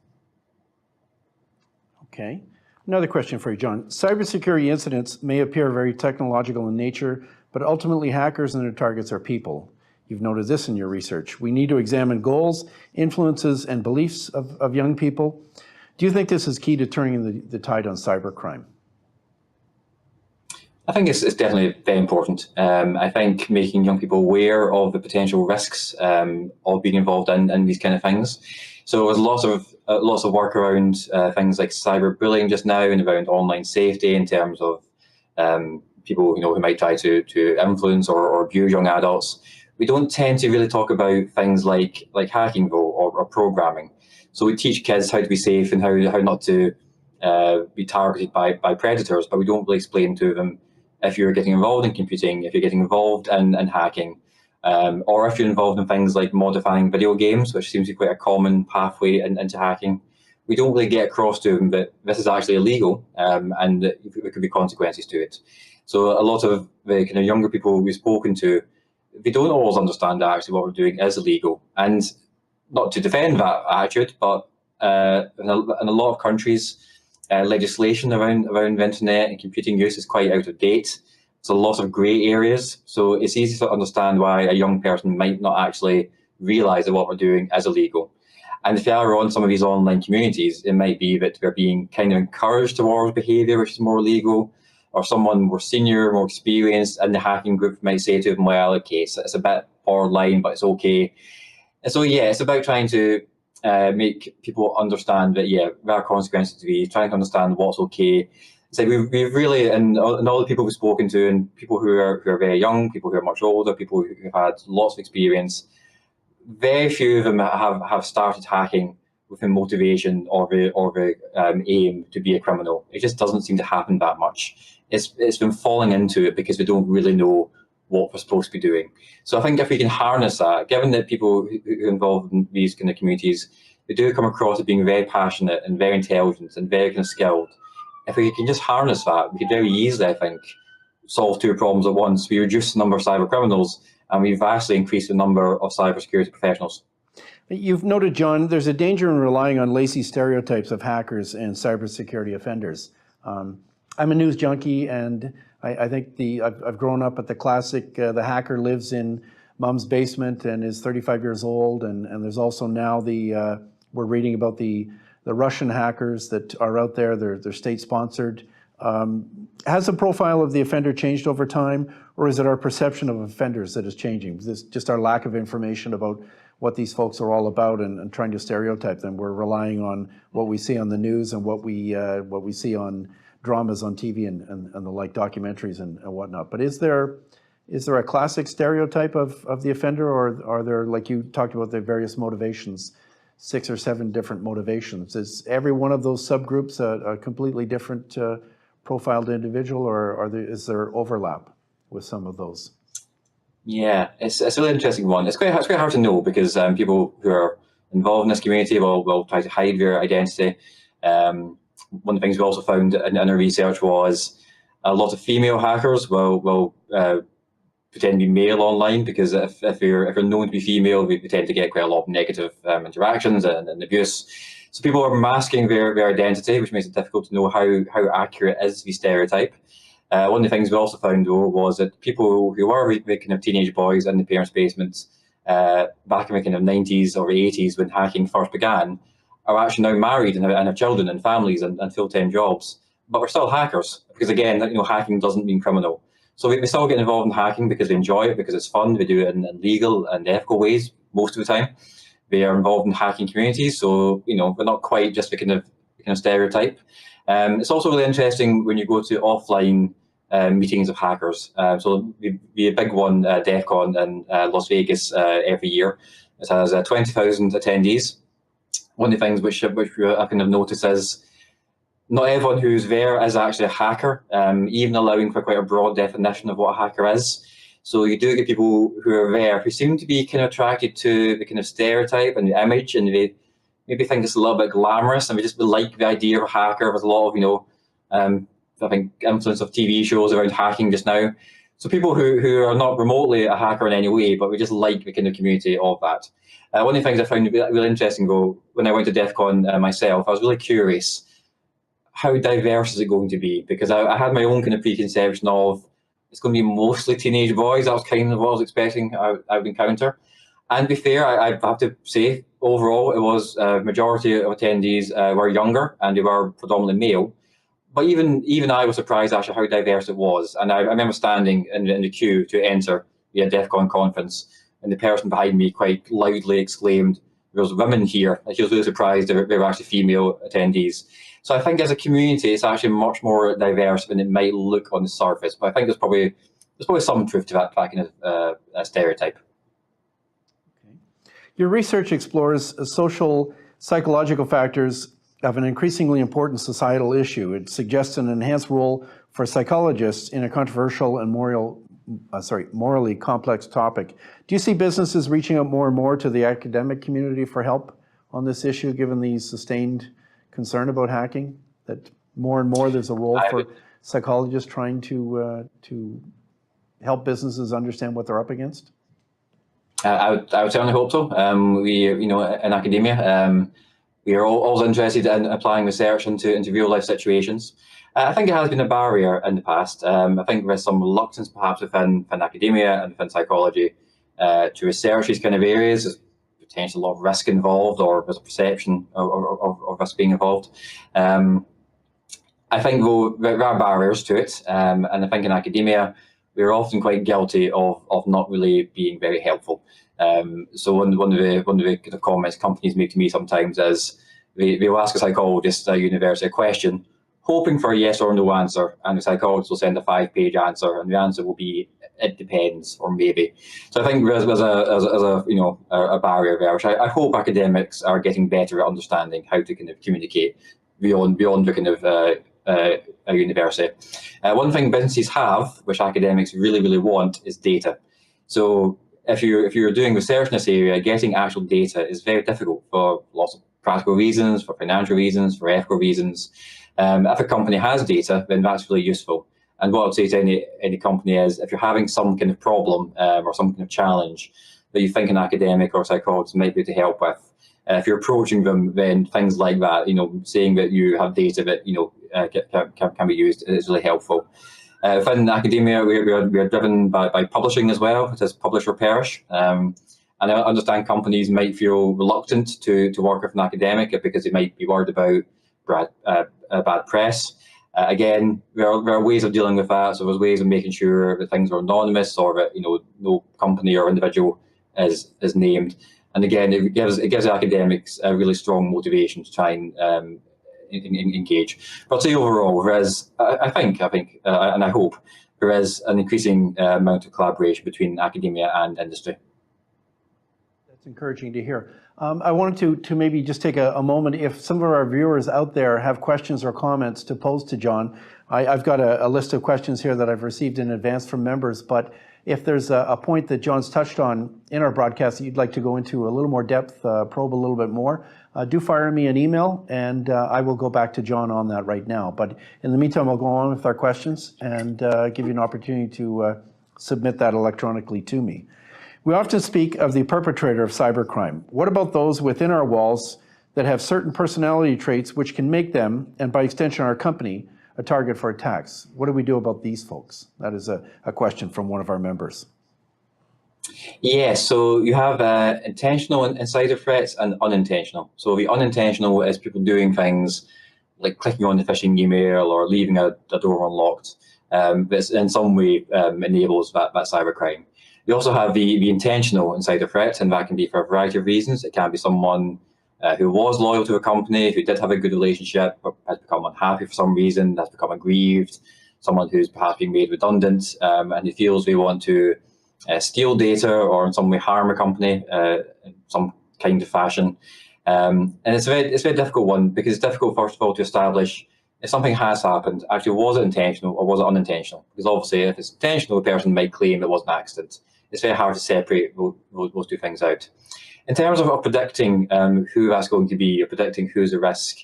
Okay. Another question for you, John. Cybersecurity incidents may appear very technological in nature, but ultimately hackers and their targets are people. You've noted this in your research. We need to examine goals, influences, and beliefs of young people. Do you think this is key to turning the tide on cybercrime? I think it's definitely very important. I think making young people aware of the potential risks of being involved in these kind of things. So there's lots of work around things like cyberbullying just now, and around online safety in terms of people who might try to influence or abuse young adults. We don't tend to really talk about things like hacking though, or programming. So we teach kids how to be safe and how not to be targeted by predators, but we don't really explain to them, if you're getting involved in computing, if you're getting involved in hacking, or if you're involved in things like modifying video games, which seems to be quite a common pathway into hacking, we don't really get across to them that this is actually illegal and that there could be consequences to it. So a lot of the kind of younger people we've spoken to, they don't always understand that actually what we're doing is illegal. And not to defend that attitude, but in a lot of countries, legislation around the internet and computing use is quite out of date. There's a lot of grey areas, so it's easy to understand why a young person might not actually realise that what we're doing is illegal. And if you are on some of these online communities, it might be that we're being kind of encouraged towards behaviour which is more illegal, or someone more senior, more experienced in the hacking group might say to them, well, okay, so it's a bit borderline, but it's okay. And so, yeah, it's about trying to make people understand that, yeah, there are consequences to these, trying to understand what's okay. So we've really, and all the people we've spoken to, and people who are very young, people who are much older, people who've had lots of experience, very few of them have started hacking with the motivation or the aim to be a criminal. It just doesn't seem to happen that much. It's been falling into it because we don't really know what we're supposed to be doing. So I think if we can harness that, given that people who are involved in these kind of communities, they do come across as being very passionate and very intelligent and very kind of skilled. If we can just harness that, we could very easily, I think, solve two problems at once. We reduce the number of cyber criminals, and we vastly increase the number of cybersecurity professionals. You've noted, John, there's a danger in relying on lazy stereotypes of hackers and cybersecurity offenders. I'm a news junkie, and I think I've grown up at the classic, the hacker lives in mom's basement and is 35 years old, and there's also now we're reading about the Russian hackers that are out there. They're state-sponsored. Has the profile of the offender changed over time, or is it our perception of offenders that is changing? Is this just our lack of information about what these folks are all about and trying to stereotype them? We're relying on what we see on the news and what we see on dramas on TV and the like, documentaries and whatnot. But is there a classic stereotype of the offender, or are there, like you talked about, the various motivations, 6 or 7 different motivations? Is every one of those subgroups a completely different profiled individual, or is there overlap with some of those? Yeah, it's a really interesting one. It's quite hard to know because people who are involved in this community will try to hide their identity. One of the things we also found in our research was a lot of female hackers will pretend to be male online, because if you're known to be female, we tend to get quite a lot of negative interactions and abuse. So people are masking their identity, which makes it difficult to know how accurate is the stereotype. One of the things we also found, though, was that people who were the kind of teenage boys in the parents' basements back in the kind of 90s or 80s when hacking first began are actually now married and have children and families and full-time jobs, but we're still hackers, because again, hacking doesn't mean criminal. So we still get involved in hacking because we enjoy it, because it's fun. We do it in legal and ethical ways most of the time. They are involved in hacking communities, so we're not quite just the kind of stereotype. It's also really interesting when you go to offline meetings of hackers. So we a big one, DEF CON in Las Vegas every year. It has 20,000 attendees. One of the things which I kind of notice is not everyone who's there is actually a hacker, even allowing for quite a broad definition of what a hacker is. So you do get people who are there who seem to be kind of attracted to the kind of stereotype and the image, and they maybe think it's a little bit glamorous, and we just like the idea of a hacker. There's a lot of, I think, influence of TV shows around hacking just now. So people who are not remotely a hacker in any way, but we just like the kind of community of that. One of the things I found really interesting, though, when I went to DEF CON myself, I was really curious, how diverse is it going to be? Because I had my own kind of preconception of it's going to be mostly teenage boys. That was kind of what I was expecting I would encounter. And to be fair, I have to say, overall, it was majority of attendees were younger, and they were predominantly male. But even I was surprised actually how diverse it was. And I remember standing in the queue to enter the DEF CON conference, and the person behind me quite loudly exclaimed, "There's women here." Like, she was really surprised there were actually female attendees. So I think as a community, it's actually much more diverse than it might look on the surface. But I think there's probably some truth to that kind of stereotype. Okay. Your research explores social psychological factors of an increasingly important societal issue. It suggests an enhanced role for psychologists in a controversial and morally complex topic. Do you see businesses reaching out more and more to the academic community for help on this issue, given the sustained concern about hacking, that more and more there's a role for psychologists trying to help businesses understand what they're up against? I would certainly hope so. In academia, we are always interested in applying research into real life situations. I think it has been a barrier in the past. I think there's some reluctance perhaps within academia and within psychology to research these kind of areas. There's potentially a lot of risk involved, or there's a perception of risk being involved. I think though there are barriers to it, and I think in academia we're often quite guilty of not really being very helpful. So one of the comments companies make to me sometimes is they will ask a psychologist at a university a question, hoping for a yes or no answer, and the psychologist will send a 5-page answer, and the answer will be it depends or maybe. So I think there's a barrier there, which I hope academics are getting better at understanding how to kind of communicate beyond the kind of a university. One thing businesses have, which academics really want, is data. So if you're doing research in this area, getting actual data is very difficult for lots of practical reasons, for financial reasons, for ethical reasons. If a company has data, then that's really useful. And what I would say to any company is, if you're having some kind of problem or some kind of challenge that you think an academic or psychologist might be able to help with, if you're approaching them, then things like that, saying that you have data that can be used is really helpful. Within academia, we are driven by publishing as well. It is publish or perish. And I understand companies might feel reluctant to work with an academic because they might be worried about bad press. Again, there are ways of dealing with that. So there's ways of making sure that things are anonymous, or that no company or individual is named. And again, it gives academics a really strong motivation to try and engage. But I'll say overall, there is, I think, and I hope there is an increasing amount of collaboration between academia and industry. That's encouraging to hear. I wanted to maybe just take a moment, if some of our viewers out there have questions or comments to pose to John. I've got a list of questions here that I've received in advance from members, but if there's a point that John's touched on in our broadcast that you'd like to go into a little more depth, probe a little bit more, do fire me an email, and I will go back to John on that right now. But in the meantime, I'll go on with our questions and give you an opportunity to submit that electronically to me. We often speak of the perpetrator of cybercrime. What about those within our walls that have certain personality traits which can make them, and by extension our company, a target for attacks? What do we do about these folks? That is a question from one of our members. Yeah, so you have intentional insider threats and unintentional. So the unintentional is people doing things like clicking on the phishing email or leaving a door unlocked. That in some way enables that cybercrime. You also have the intentional insider threat, and that can be for a variety of reasons. It can be someone who was loyal to a company, who did have a good relationship, but has become unhappy for some reason, has become aggrieved, someone who's perhaps being made redundant, and he feels they want to steal data or in some way harm a company in some kind of fashion. And it's a very difficult one, because it's difficult, first of all, to establish if something has happened, actually was it intentional or was it unintentional? Because obviously if it's intentional, the person might claim it was an accident. It's very hard to separate those two things out. In terms of predicting who that's going to be, or predicting who's a risk,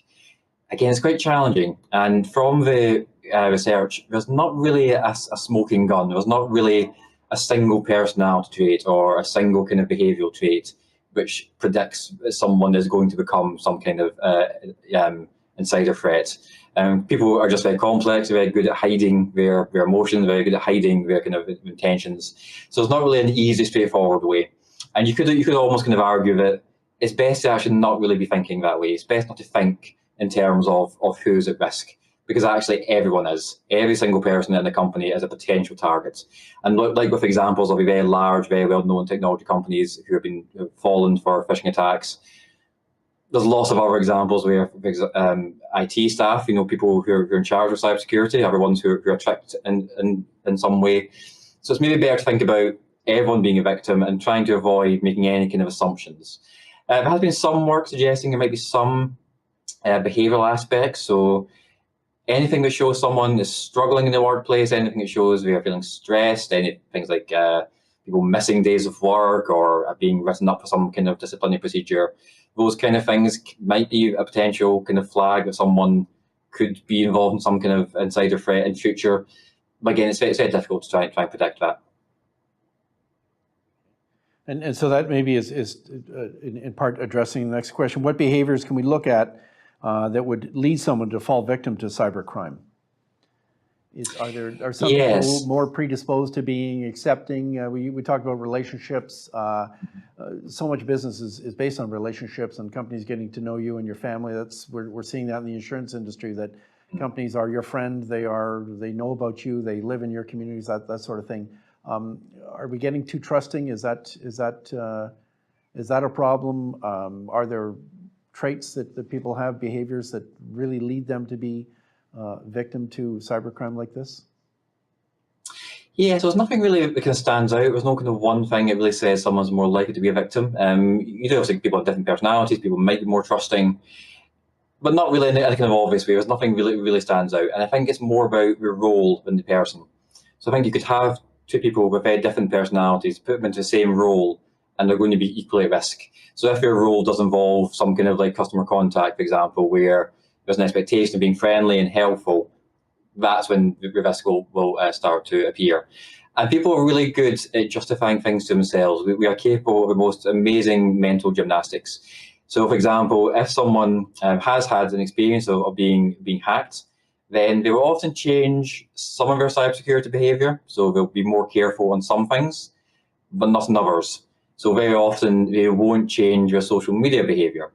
again, it's quite challenging. And from the research, there's not really a smoking gun. There's not really a single personality trait or a single kind of behavioural trait which predicts someone is going to become some kind of insider threat. People are just very complex, very good at hiding their emotions, very good at hiding their kind of intentions. So it's not really an easy, straightforward way. And you could almost kind of argue that it's best to actually not really be thinking that way. It's best not to think in terms of who's at risk, because actually everyone is. Every single person in the company is a potential target. And like with examples of very large, very well-known technology companies who have fallen for phishing attacks, there's lots of other examples where IT staff, people who are in charge of cybersecurity, are the ones who are tricked in some way. So it's maybe better to think about everyone being a victim and trying to avoid making any kind of assumptions. There has been some work suggesting there might be some behavioural aspects. So anything that shows someone is struggling in the workplace, anything that shows they are feeling stressed, things like people missing days of work or being written up for some kind of disciplinary procedure, those kind of things might be a potential kind of flag that someone could be involved in some kind of insider threat in future. But again, it's very difficult to try and predict that. And so that maybe is in part addressing the next question. What behaviors can we look at that would lead someone to fall victim to cybercrime? Are some Yes. people more predisposed to being accepting? We talked about relationships. So much business is based on relationships and companies getting to know you and your family. We're seeing that in the insurance industry, that companies are your friend. They know about you. They live in your communities. That sort of thing. Are we getting too trusting? Is that a problem? Are there traits that people have, behaviors that really lead them to be victim to cybercrime like this? Yeah, so there's nothing really that kind of stands out. There's no kind of one thing that really says someone's more likely to be a victim. You do obviously people have different personalities. People might be more trusting, but not really in any kind of obvious way. There's nothing really stands out. And I think it's more about your role than the person. So I think you could have two people with very different personalities, put them into the same role, and they're going to be equally at risk. So if your role does involve some kind of like customer contact, for example, where there's an expectation of being friendly and helpful, that's when the risk will start to appear. And people are really good at justifying things to themselves. We are capable of the most amazing mental gymnastics. So, for example, if someone has had an experience of being hacked, then they will often change some of their cybersecurity behavior. So they'll be more careful on some things, but not on others. So very often they won't change their social media behavior.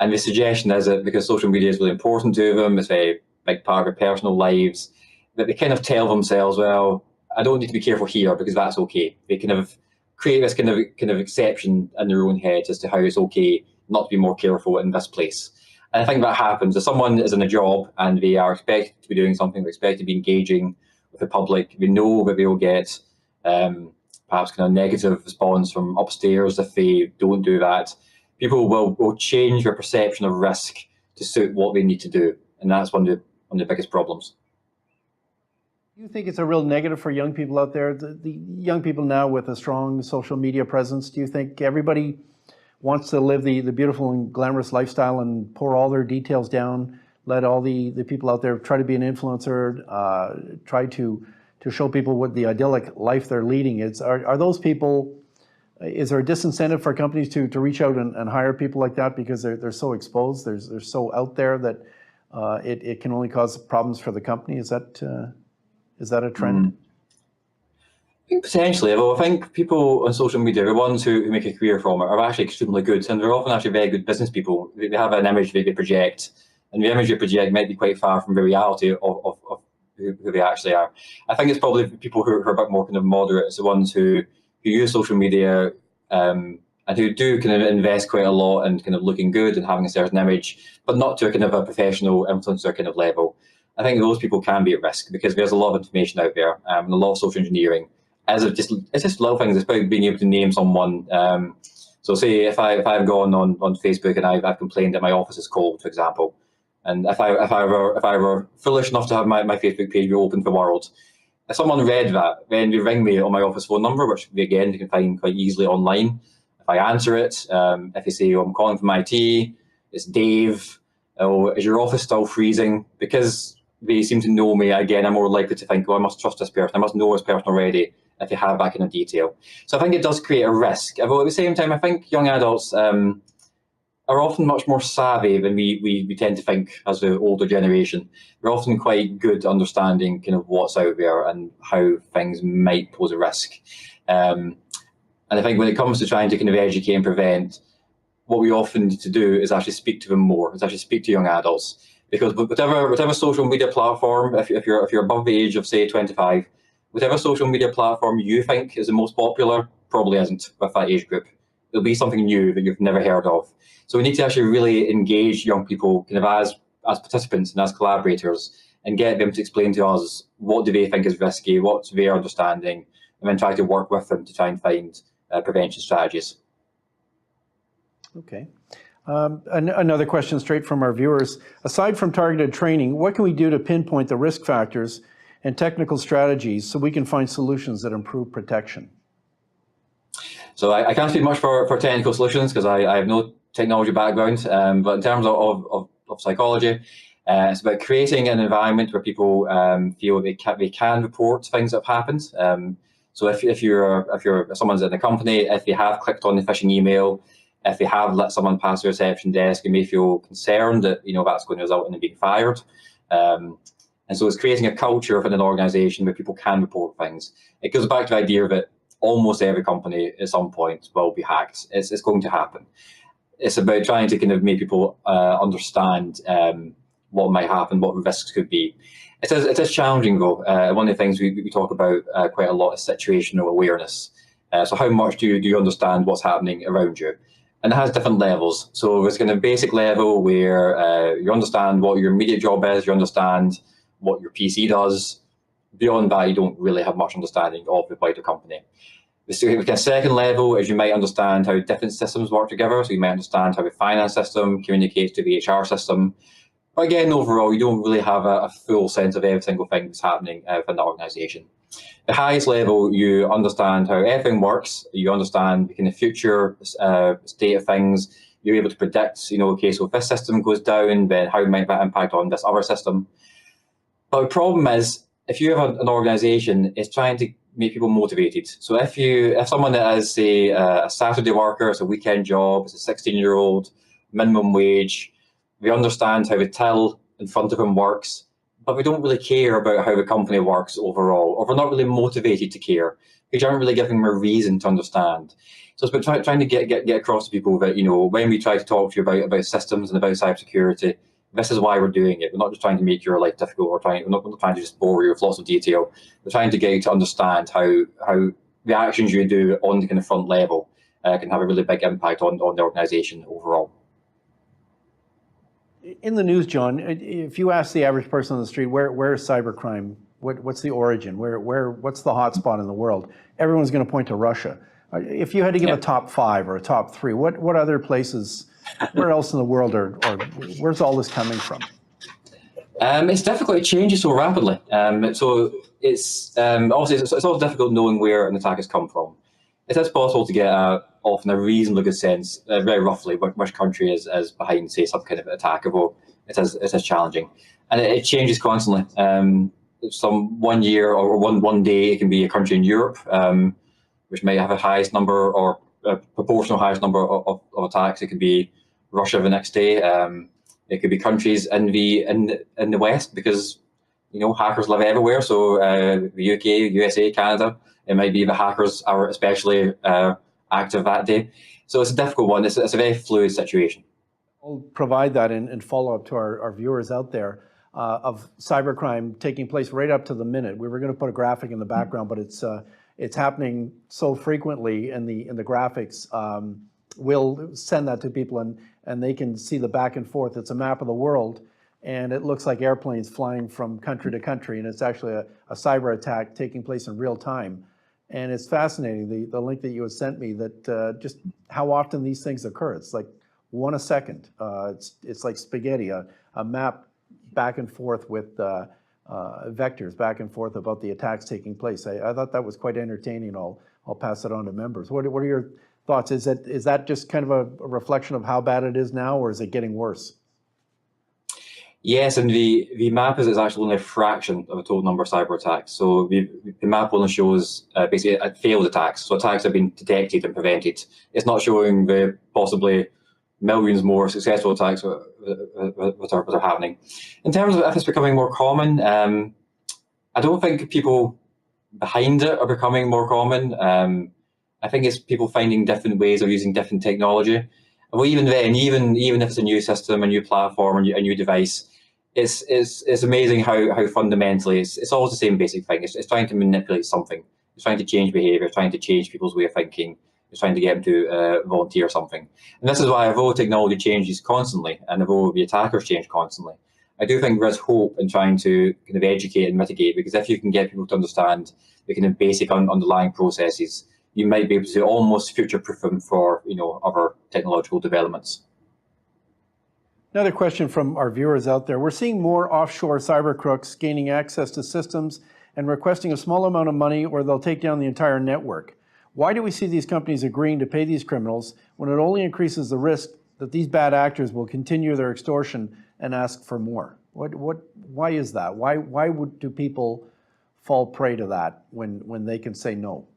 And the suggestion is that because social media is really important to them, it's a very big part of their personal lives, that they kind of tell themselves, well, I don't need to be careful here because that's okay. They kind of create this kind of exception in their own heads as to how it's okay not to be more careful in this place. And I think that happens. If someone is in a job and they are expected to be doing something, they're expected to be engaging with the public, they know that they will get perhaps kind of negative response from upstairs if they don't do that. People will change their perception of risk to suit what they need to do. And that's one of the biggest problems. Do you think it's a real negative for young people out there? The young people now with a strong social media presence, do you think everybody wants to live the beautiful and glamorous lifestyle and pour all their details down, let all the people out there try to be an influencer, try to show people what the idyllic life they're leading is? Are those people, is there a disincentive for companies to reach out and hire people like that because they're so exposed, they're so out there that it can only cause problems for the company? Is that a trend? I think potentially. Well, I think people on social media, the ones who make a career from it, are actually extremely good, and they're often actually very good business people. They have an image that they project, and the image they project might be quite far from the reality of who they actually are. I think it's probably people who are a bit more kind of moderate. It's the ones who use social media and who do kind of invest quite a lot in kind of looking good and having a certain image, but not to a kind of a professional influencer kind of level. I think those people can be at risk because there's a lot of information out there and a lot of social engineering. It's just little things. It's about being able to name someone. So say if I've gone on Facebook and I've complained that my office is cold, for example, and if I were foolish enough to have my Facebook page be open for the world, if someone read that, then they ring me on my office phone number, which again you can find quite easily online. If I answer it, if they say, oh, I'm calling from IT, it's Dave, oh, is your office still freezing? Because they seem to know me, again, I'm more likely to think, oh, I must trust this person, I must know this person already, if you have that kind of detail. So I think it does create a risk. But at the same time, I think young adults are often much more savvy than we tend to think as the older generation. We're often quite good at understanding kind of what's out there and how things might pose a risk. And I think when it comes to trying to kind of educate and prevent, what we often need to do is actually speak to them more, is actually speak to young adults. Because whatever social media platform, if you're above the age of, say, 25, whatever social media platform you think is the most popular probably isn't with that age group. It'll be something new that you've never heard of. So we need to actually really engage young people kind of as participants and as collaborators and get them to explain to us what do they think is risky, what's their understanding, and then try to work with them to try and find prevention strategies. Okay. Another question straight from our viewers. Aside from targeted training, what can we do to pinpoint the risk factors and technical strategies so we can find solutions that improve protection? So I can't speak much for technical solutions because I have no technology background, but in terms of psychology, it's about creating an environment where people feel they can report things that have happened. So if someone's in the company, if they have clicked on the phishing email, if they have let someone pass the reception desk, you may feel concerned that that's going to result in them being fired. And so it's creating a culture within an organization where people can report things. It goes back to the idea that almost every company at some point will be hacked. It's going to happen. It's about trying to kind of make people understand what might happen, what the risks could be. It is challenging though. One of the things we talk about quite a lot is situational awareness. So how much do you understand what's happening around you? And it has different levels. So there's kind of basic level where you understand what your immediate job is, you understand what your PC does. Beyond that, you don't really have much understanding of the wider company. The second level is you might understand how different systems work together. So you might understand how the finance system communicates to the HR system. But again, overall, you don't really have a full sense of every single thing that's happening within the organization. The highest level, you understand how everything works. You understand the kind of future state of things. You're able to predict, okay, so if this system goes down, then how might that impact on this other system? But the problem is, if you have an organization, it's trying to make people motivated. So if someone that is, say, a Saturday worker, it's a weekend job, it's a 16-year-old, minimum wage, we understand how the till in front of them works, but we don't really care about how the company works overall, or we're not really motivated to care because you aren't really giving them a reason to understand. So it's about trying to get across to people that, when we try to talk to you about systems and about cybersecurity, this is why we're doing it. We're not just trying to make your life difficult. We're not trying to just bore you with lots of detail. We're trying to get you to understand how the actions you do on the kind of front level can have a really big impact on the organization overall. In the news, John, if you ask the average person on the street, where is cybercrime? What's the origin? What's the hotspot in the world? Everyone's going to point to Russia. If you had to give a top 5 or a top 3, what other places, where else in the world, or where's all this coming from? It's difficult. It changes so rapidly. So it's obviously it's always difficult knowing where an attack has come from. It is possible to get often a reasonably good sense, very roughly, which country is behind, say, some kind of attack. Although it is challenging, and it changes constantly. Some 1 year or one day it can be a country in Europe, which may have a highest number or a proportional highest number of attacks. It could be Russia the next day. It could be countries in the West, because hackers live everywhere. So the UK, USA, Canada. It might be the hackers are especially active that day. So it's a difficult one. It's a very fluid situation. I'll provide that in follow-up to our viewers out there of cybercrime taking place right up to the minute. We were going to put a graphic in the background, but it's happening so frequently in the graphics. We'll send that to people and they can see the back and forth. It's a map of the world, and it looks like airplanes flying from country to country, and it's actually a cyber attack taking place in real time. And it's fascinating, the link that you had sent me, that just how often these things occur. It's like 1 a second. It's like spaghetti, a map back and forth with vectors back and forth about the attacks taking place. I thought that was quite entertaining. I'll pass it on to members. What are your thoughts? Is that just kind of a reflection of how bad it is now, or is it getting worse? Yes, and the map is actually only a fraction of the total number of cyber attacks. So the map only shows basically failed attacks. So attacks have been detected and prevented. It's not showing the possibly millions more successful attacks that are happening. In terms of if it's becoming more common, I don't think people behind it are becoming more common. I think it's people finding different ways of using different technology. Well, even then, even if it's a new system, a new platform, a new device, it's amazing how fundamentally it's always the same basic thing. It's trying to manipulate something. It's trying to change behavior. It's trying to change people's way of thinking. It's trying to get them to volunteer something. And this is why, although technology changes constantly, and although the attackers change constantly, I do think there is hope in trying to kind of educate and mitigate, because if you can get people to understand the kind of basic underlying processes, you might be able to almost future-proof them for other technological developments. Another question from our viewers out there. We're seeing more offshore cyber crooks gaining access to systems and requesting a small amount of money, or they'll take down the entire network. Why do we see these companies agreeing to pay these criminals when it only increases the risk that these bad actors will continue their extortion and ask for more? Why is that? Why do people fall prey to that when they can say no?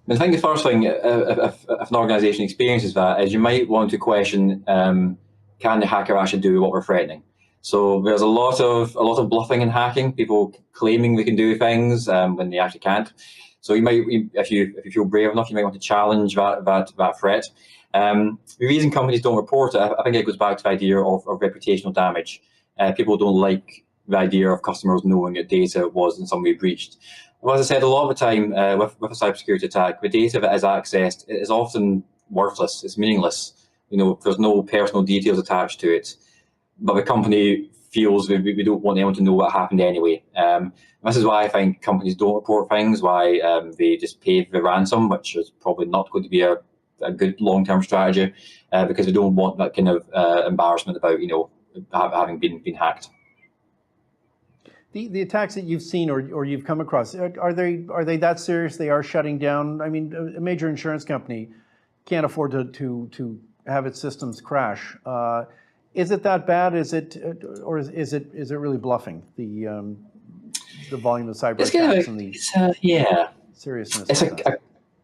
I think the first thing, if an organisation experiences that, is you might want to question, can the hacker actually do what we're threatening? So there's a lot of bluffing and hacking, people claiming they can do things when they actually can't. So you might, if you feel brave enough, you might want to challenge that threat. The reason companies don't report it, I think it goes back to the idea of reputational damage. People don't like the idea of customers knowing that data was in some way breached. Well, as I said, a lot of the time with a cybersecurity attack, the data that is accessed is often worthless, it's meaningless. There's no personal details attached to it, but the company feels we don't want anyone to know what happened anyway. This is why I think companies don't report things, why they just pay the ransom, which is probably not going to be a good long-term strategy, because they don't want that kind of embarrassment about having been hacked. The attacks that you've seen or you've come across, are they that serious? They are shutting down. I mean, a major insurance company can't afford to have its systems crash. Is it that bad? Is it really bluffing? The volume of cyber attacks and the seriousness.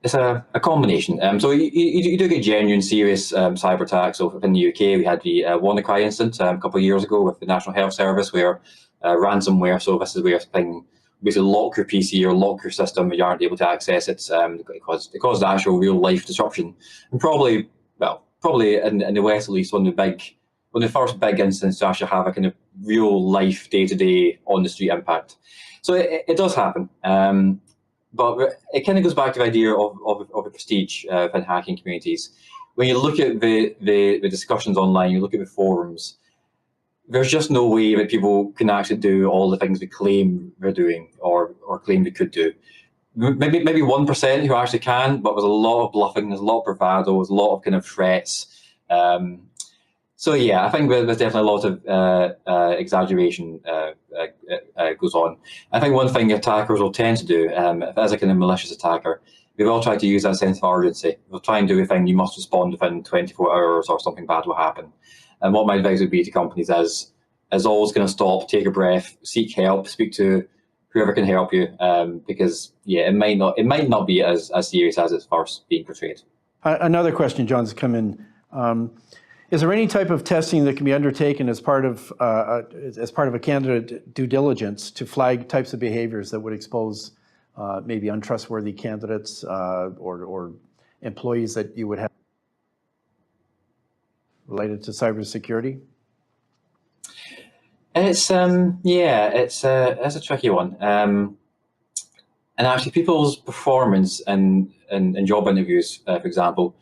It's a combination. So you do get genuine, serious cyber attacks. So in the UK, we had the WannaCry incident a couple of years ago with the National Health Service, where ransomware. So this is where thing basically lock your PC or lock your system, and you aren't able to access it. It caused actual real life disruption, and probably in the West at least one of the first big incidents to actually have a kind of real life day-to-day on the street impact. So it does happen. But it kind of goes back to the idea of the prestige within hacking communities. When you look at the discussions online, you look at the forums, there's just no way that people can actually do all the things they claim they're doing or claim they could do. Maybe 1% who actually can, but there's a lot of bluffing, there's a lot of bravado, there's a lot of kind of threats. So yeah, I think there's definitely a lot of exaggeration goes on. I think one thing attackers will tend to do, if as a kind of malicious attacker, they will try to use that sense of urgency. They'll try and do a thing, you must respond within 24 hours or something bad will happen. And what my advice would be to companies is always going to stop, take a breath, seek help, speak to whoever can help you, because yeah, it might not be as serious as it's first being portrayed. Another question, John's come in. Is there any type of testing that can be undertaken as part of a candidate due diligence to flag types of behaviors that would expose maybe untrustworthy candidates or employees that you would have related to cybersecurity? It's it's a tricky one. And actually, people's performance in job interviews, for example,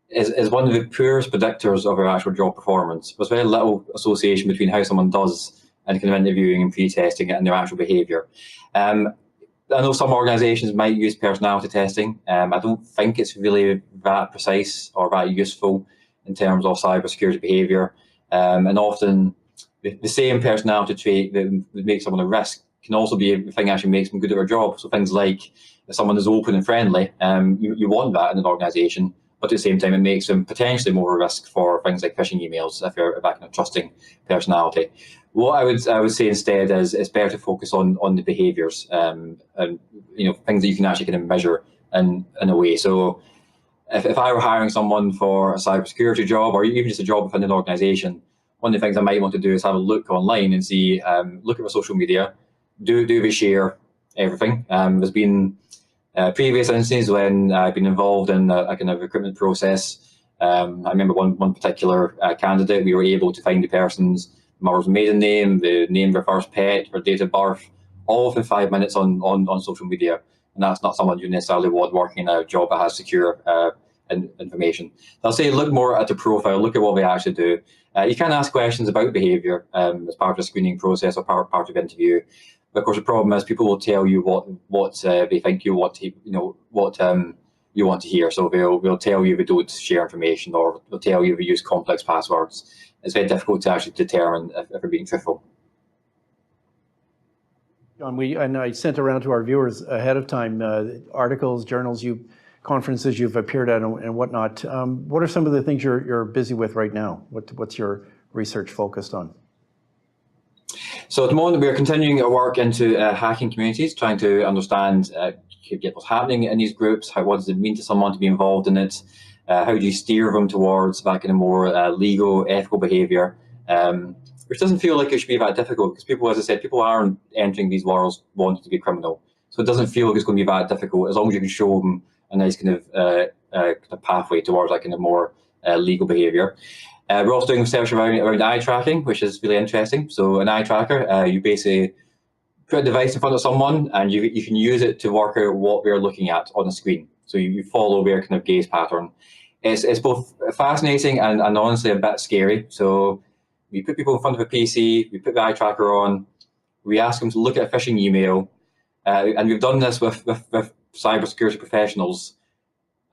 is one of the poorest predictors of our actual job performance. There's very little association between how someone does and kind of interviewing and pre-testing it and their actual behaviour. I know some organisations might use personality testing. I don't think it's really that precise or that useful in terms of cybersecurity behaviour. And often the same personality trait that makes someone a risk can also be the thing that actually makes them good at their job. So things like if someone is open and friendly, you want that in an organisation, but at the same time it makes them potentially more of a risk for things like phishing emails if you're that kind of trusting personality. What I would say instead is it's better to focus on the behaviours and things that you can actually kind of measure in a way. So if I were hiring someone for a cybersecurity job or even just a job within an organisation, one of the things I might want to do is have a look online and see, look at their social media, do they share everything? There's been previous instances when I've been involved in a kind of recruitment process. I remember one particular candidate, we were able to find the person's mother's maiden name, the name of their first pet, their date of birth, all within 5 minutes on social media. And that's not someone you necessarily want working in a job that has secure information. I'll say look more at the profile, look at what they actually do. You can ask questions about behaviour as part of the screening process or part of the interview. But of course, the problem is people will tell you what they think you want to, what you want to hear. So they'll tell you they don't share information, or they'll tell you they use complex passwords. It's very difficult to actually determine if they're being truthful. John, I sent around to our viewers ahead of time articles, journals, conferences you've appeared at and whatnot. What are some of the things you're busy with right now? What's your research focused on? So at the moment, we're continuing our work into hacking communities, trying to understand what's happening in these groups, what does it mean to someone to be involved in it, how do you steer them towards that kind of more legal, ethical behaviour, which doesn't feel like it should be that difficult, because people, as I said, people aren't entering these worlds wanting to be criminal. So it doesn't feel like it's going to be that difficult, as long as you can show them a nice kind of pathway towards that kind of more legal behaviour. We're also doing research around eye tracking, which is really interesting. So an eye tracker, you basically put a device in front of someone and you can use it to work out what they're looking at on the screen. So you follow their kind of gaze pattern. It's both fascinating and honestly a bit scary. So we put people in front of a PC, we put the eye tracker on, we ask them to look at a phishing email, and we've done this with cybersecurity professionals,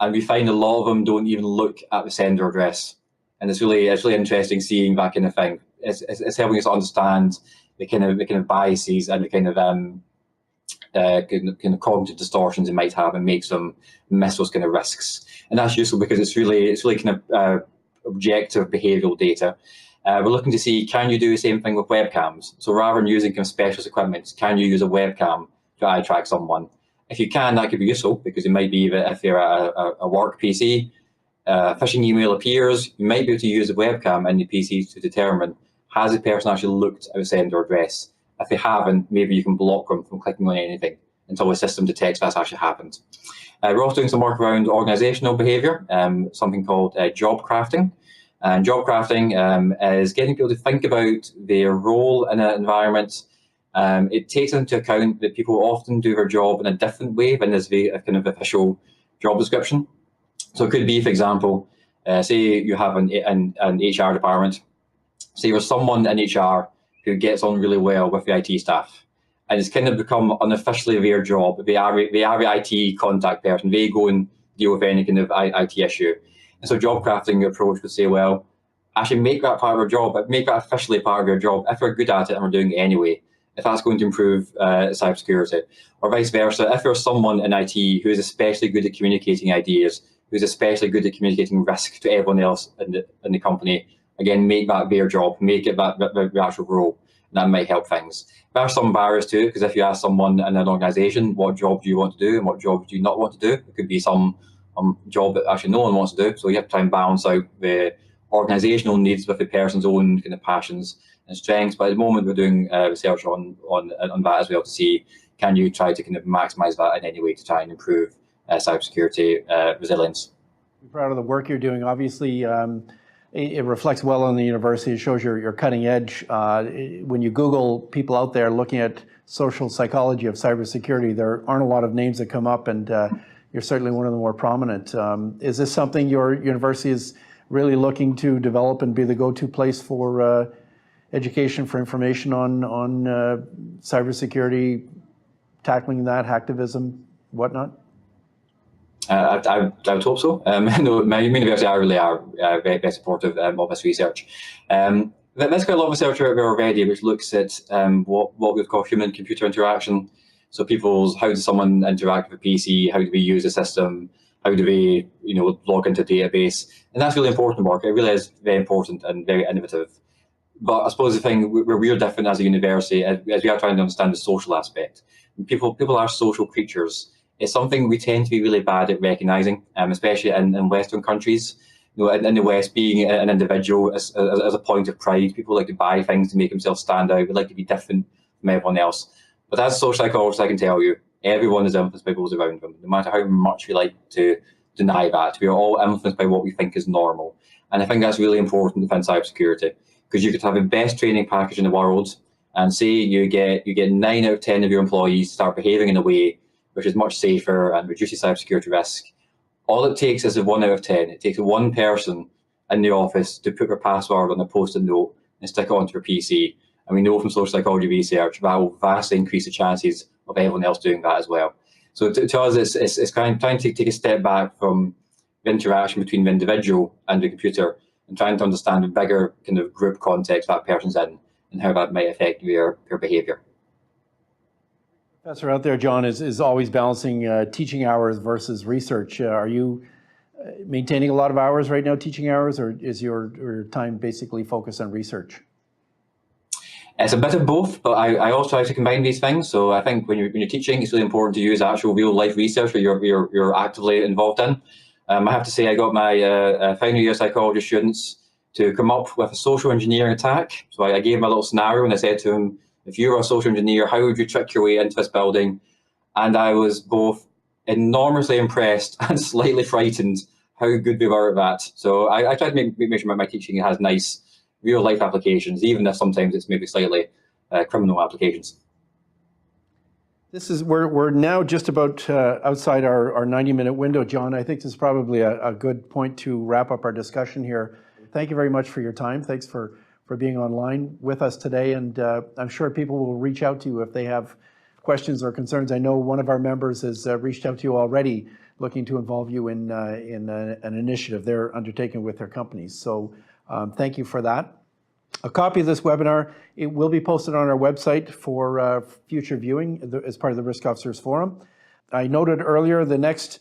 and we find a lot of them don't even look at the sender address. And it's really interesting seeing that kind of thing. It's helping us understand the kind of biases and the kind of cognitive distortions it might have, and makes them miss those kind of risks. And that's useful because it's really kind of objective behavioural data. We're looking to see, can you do the same thing with webcams? So rather than using kind of specialist equipment, can you use a webcam to eye track someone? If you can, that could be useful, because it might be that if they're at a work PC, phishing email appears, you might be able to use a webcam in the PC to determine, has the person actually looked at the sender address? If they haven't, maybe you can block them from clicking on anything until the system detects that's actually happened. We're also doing some work around organisational behaviour, something called job crafting. And job crafting is getting people to think about their role in an environment. It takes into account that people often do their job in a different way than is the kind of official job description. So it could be, for example, say you have an HR department. Say there's someone in HR who gets on really well with the IT staff, and it's kind of become unofficially their job. They are the IT contact person. They go and deal with any kind of IT issue. And so job crafting approach would say, well, actually make that part of our job, but make that officially part of your job if we're good at it and we're doing it anyway, if that's going to improve cybersecurity. Or vice versa, if there's someone in IT who is especially good at communicating ideas, who's especially good at communicating risk to everyone else in the company, again, make that their job, make it the actual role. That might help things. There are some barriers to it, because if you ask someone in an organisation, what job do you want to do and what job do you not want to do, it could be some job that actually no one wants to do. So you have to try and balance out the organisational needs with the person's own kind of passions and strengths. But at the moment, we're doing research on that as well, to see, can you try to kind of maximise that in any way to try and improve cybersecurity resilience. I'm proud of the work you're doing. Obviously, it reflects well on the university. It shows you're cutting edge. When you Google people out there looking at social psychology of cybersecurity, there aren't a lot of names that come up, and you're certainly one of the more prominent. Is this something your university is really looking to develop and be the go-to place for education, for information on cybersecurity, tackling that, hacktivism, whatnot? I would hope so. No, my university really are very supportive of this research. There's quite a lot of research out there already, which looks at what we call human-computer interaction. So how does someone interact with a PC? How do they use the system? How do they, log into a database? And that's really important work. It really is very important and very innovative. But I suppose the thing where we're different as a university is we are trying to understand the social aspect. People are social creatures. It's something we tend to be really bad at recognising, especially in Western countries. In the West, being an individual as a point of pride. People like to buy things to make themselves stand out. They like to be different from everyone else. But as a social psychologist, I can tell you, everyone is influenced by those around them, no matter how much we like to deny that. We are all influenced by what we think is normal. And I think that's really important within cybersecurity, because you could have the best training package in the world, and say you get 9 out of 10 of your employees start behaving in a way which is much safer and reduces cybersecurity risk. All it takes is a 1 out of 10. It takes one person in the office to put their password on a post-it note and stick it onto their PC. And we know from social psychology research that will vastly increase the chances of everyone else doing that as well. So to us, it's kind of trying to take a step back from the interaction between the individual and the computer, and trying to understand the bigger kind of group context that person's in and how that might affect their behaviour. Professor out there, John, is always balancing teaching hours versus research. Are you maintaining a lot of hours right now, teaching hours, or is your time basically focused on research? It's a bit of both, but I also try to combine these things. So I think when you're teaching, it's really important to use actual real life research that you're actively involved in. I have to say, I got my final year psychology students to come up with a social engineering attack. So I gave them a little scenario and I said to them, if you were a social engineer, how would you trick your way into this building? And I was both enormously impressed and slightly frightened how good we were at that. So I try to make sure my teaching has nice real life applications, even if sometimes it's maybe slightly criminal applications. We're now just about outside our 90-minute window, John. I think this is probably a good point to wrap up our discussion here. Thank you very much for your time. Thanks for being online with us today. And I'm sure people will reach out to you if they have questions or concerns. I know one of our members has reached out to you already looking to involve you in an initiative they're undertaking with their companies. So thank you for that. A copy of this webinar, it will be posted on our website for future viewing as part of the Risk Officers Forum. I noted earlier the next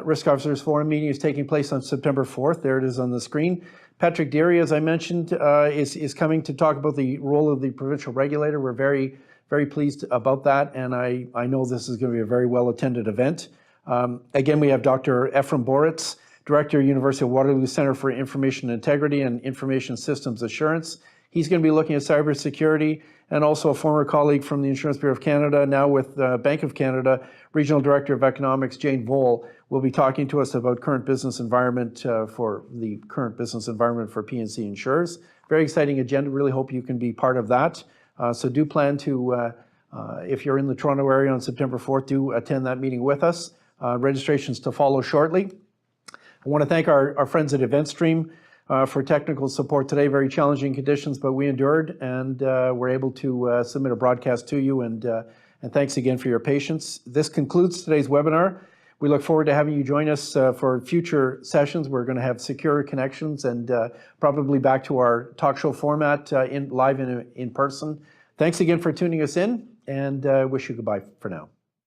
Risk Officers Forum meeting is taking place on September 4th. There it is on the screen. Patrick Deary, as I mentioned, is coming to talk about the role of the provincial regulator. We're very, very pleased about that, and I know this is going to be a very well-attended event. Again, we have Dr. Ephraim Boritz, Director, University of Waterloo Centre for Information Integrity and Information Systems Assurance. He's going to be looking at cybersecurity, and also a former colleague from the Insurance Bureau of Canada, now with Bank of Canada, Regional Director of Economics, Jane Vole, will be talking to us about current business environment for P&C insurers. Very exciting agenda. Really hope you can be part of that. So do plan to, if you're in the Toronto area on September 4th, do attend that meeting with us. Registrations to follow shortly. I want to thank our friends at EventStream for technical support today. Very challenging conditions, but we endured and were able to submit a broadcast to you. And thanks again for your patience. This concludes today's webinar. We look forward to having you join us for future sessions. We're going to have secure connections and probably back to our talk show format live in person. Thanks again for tuning us in, and wish you goodbye for now.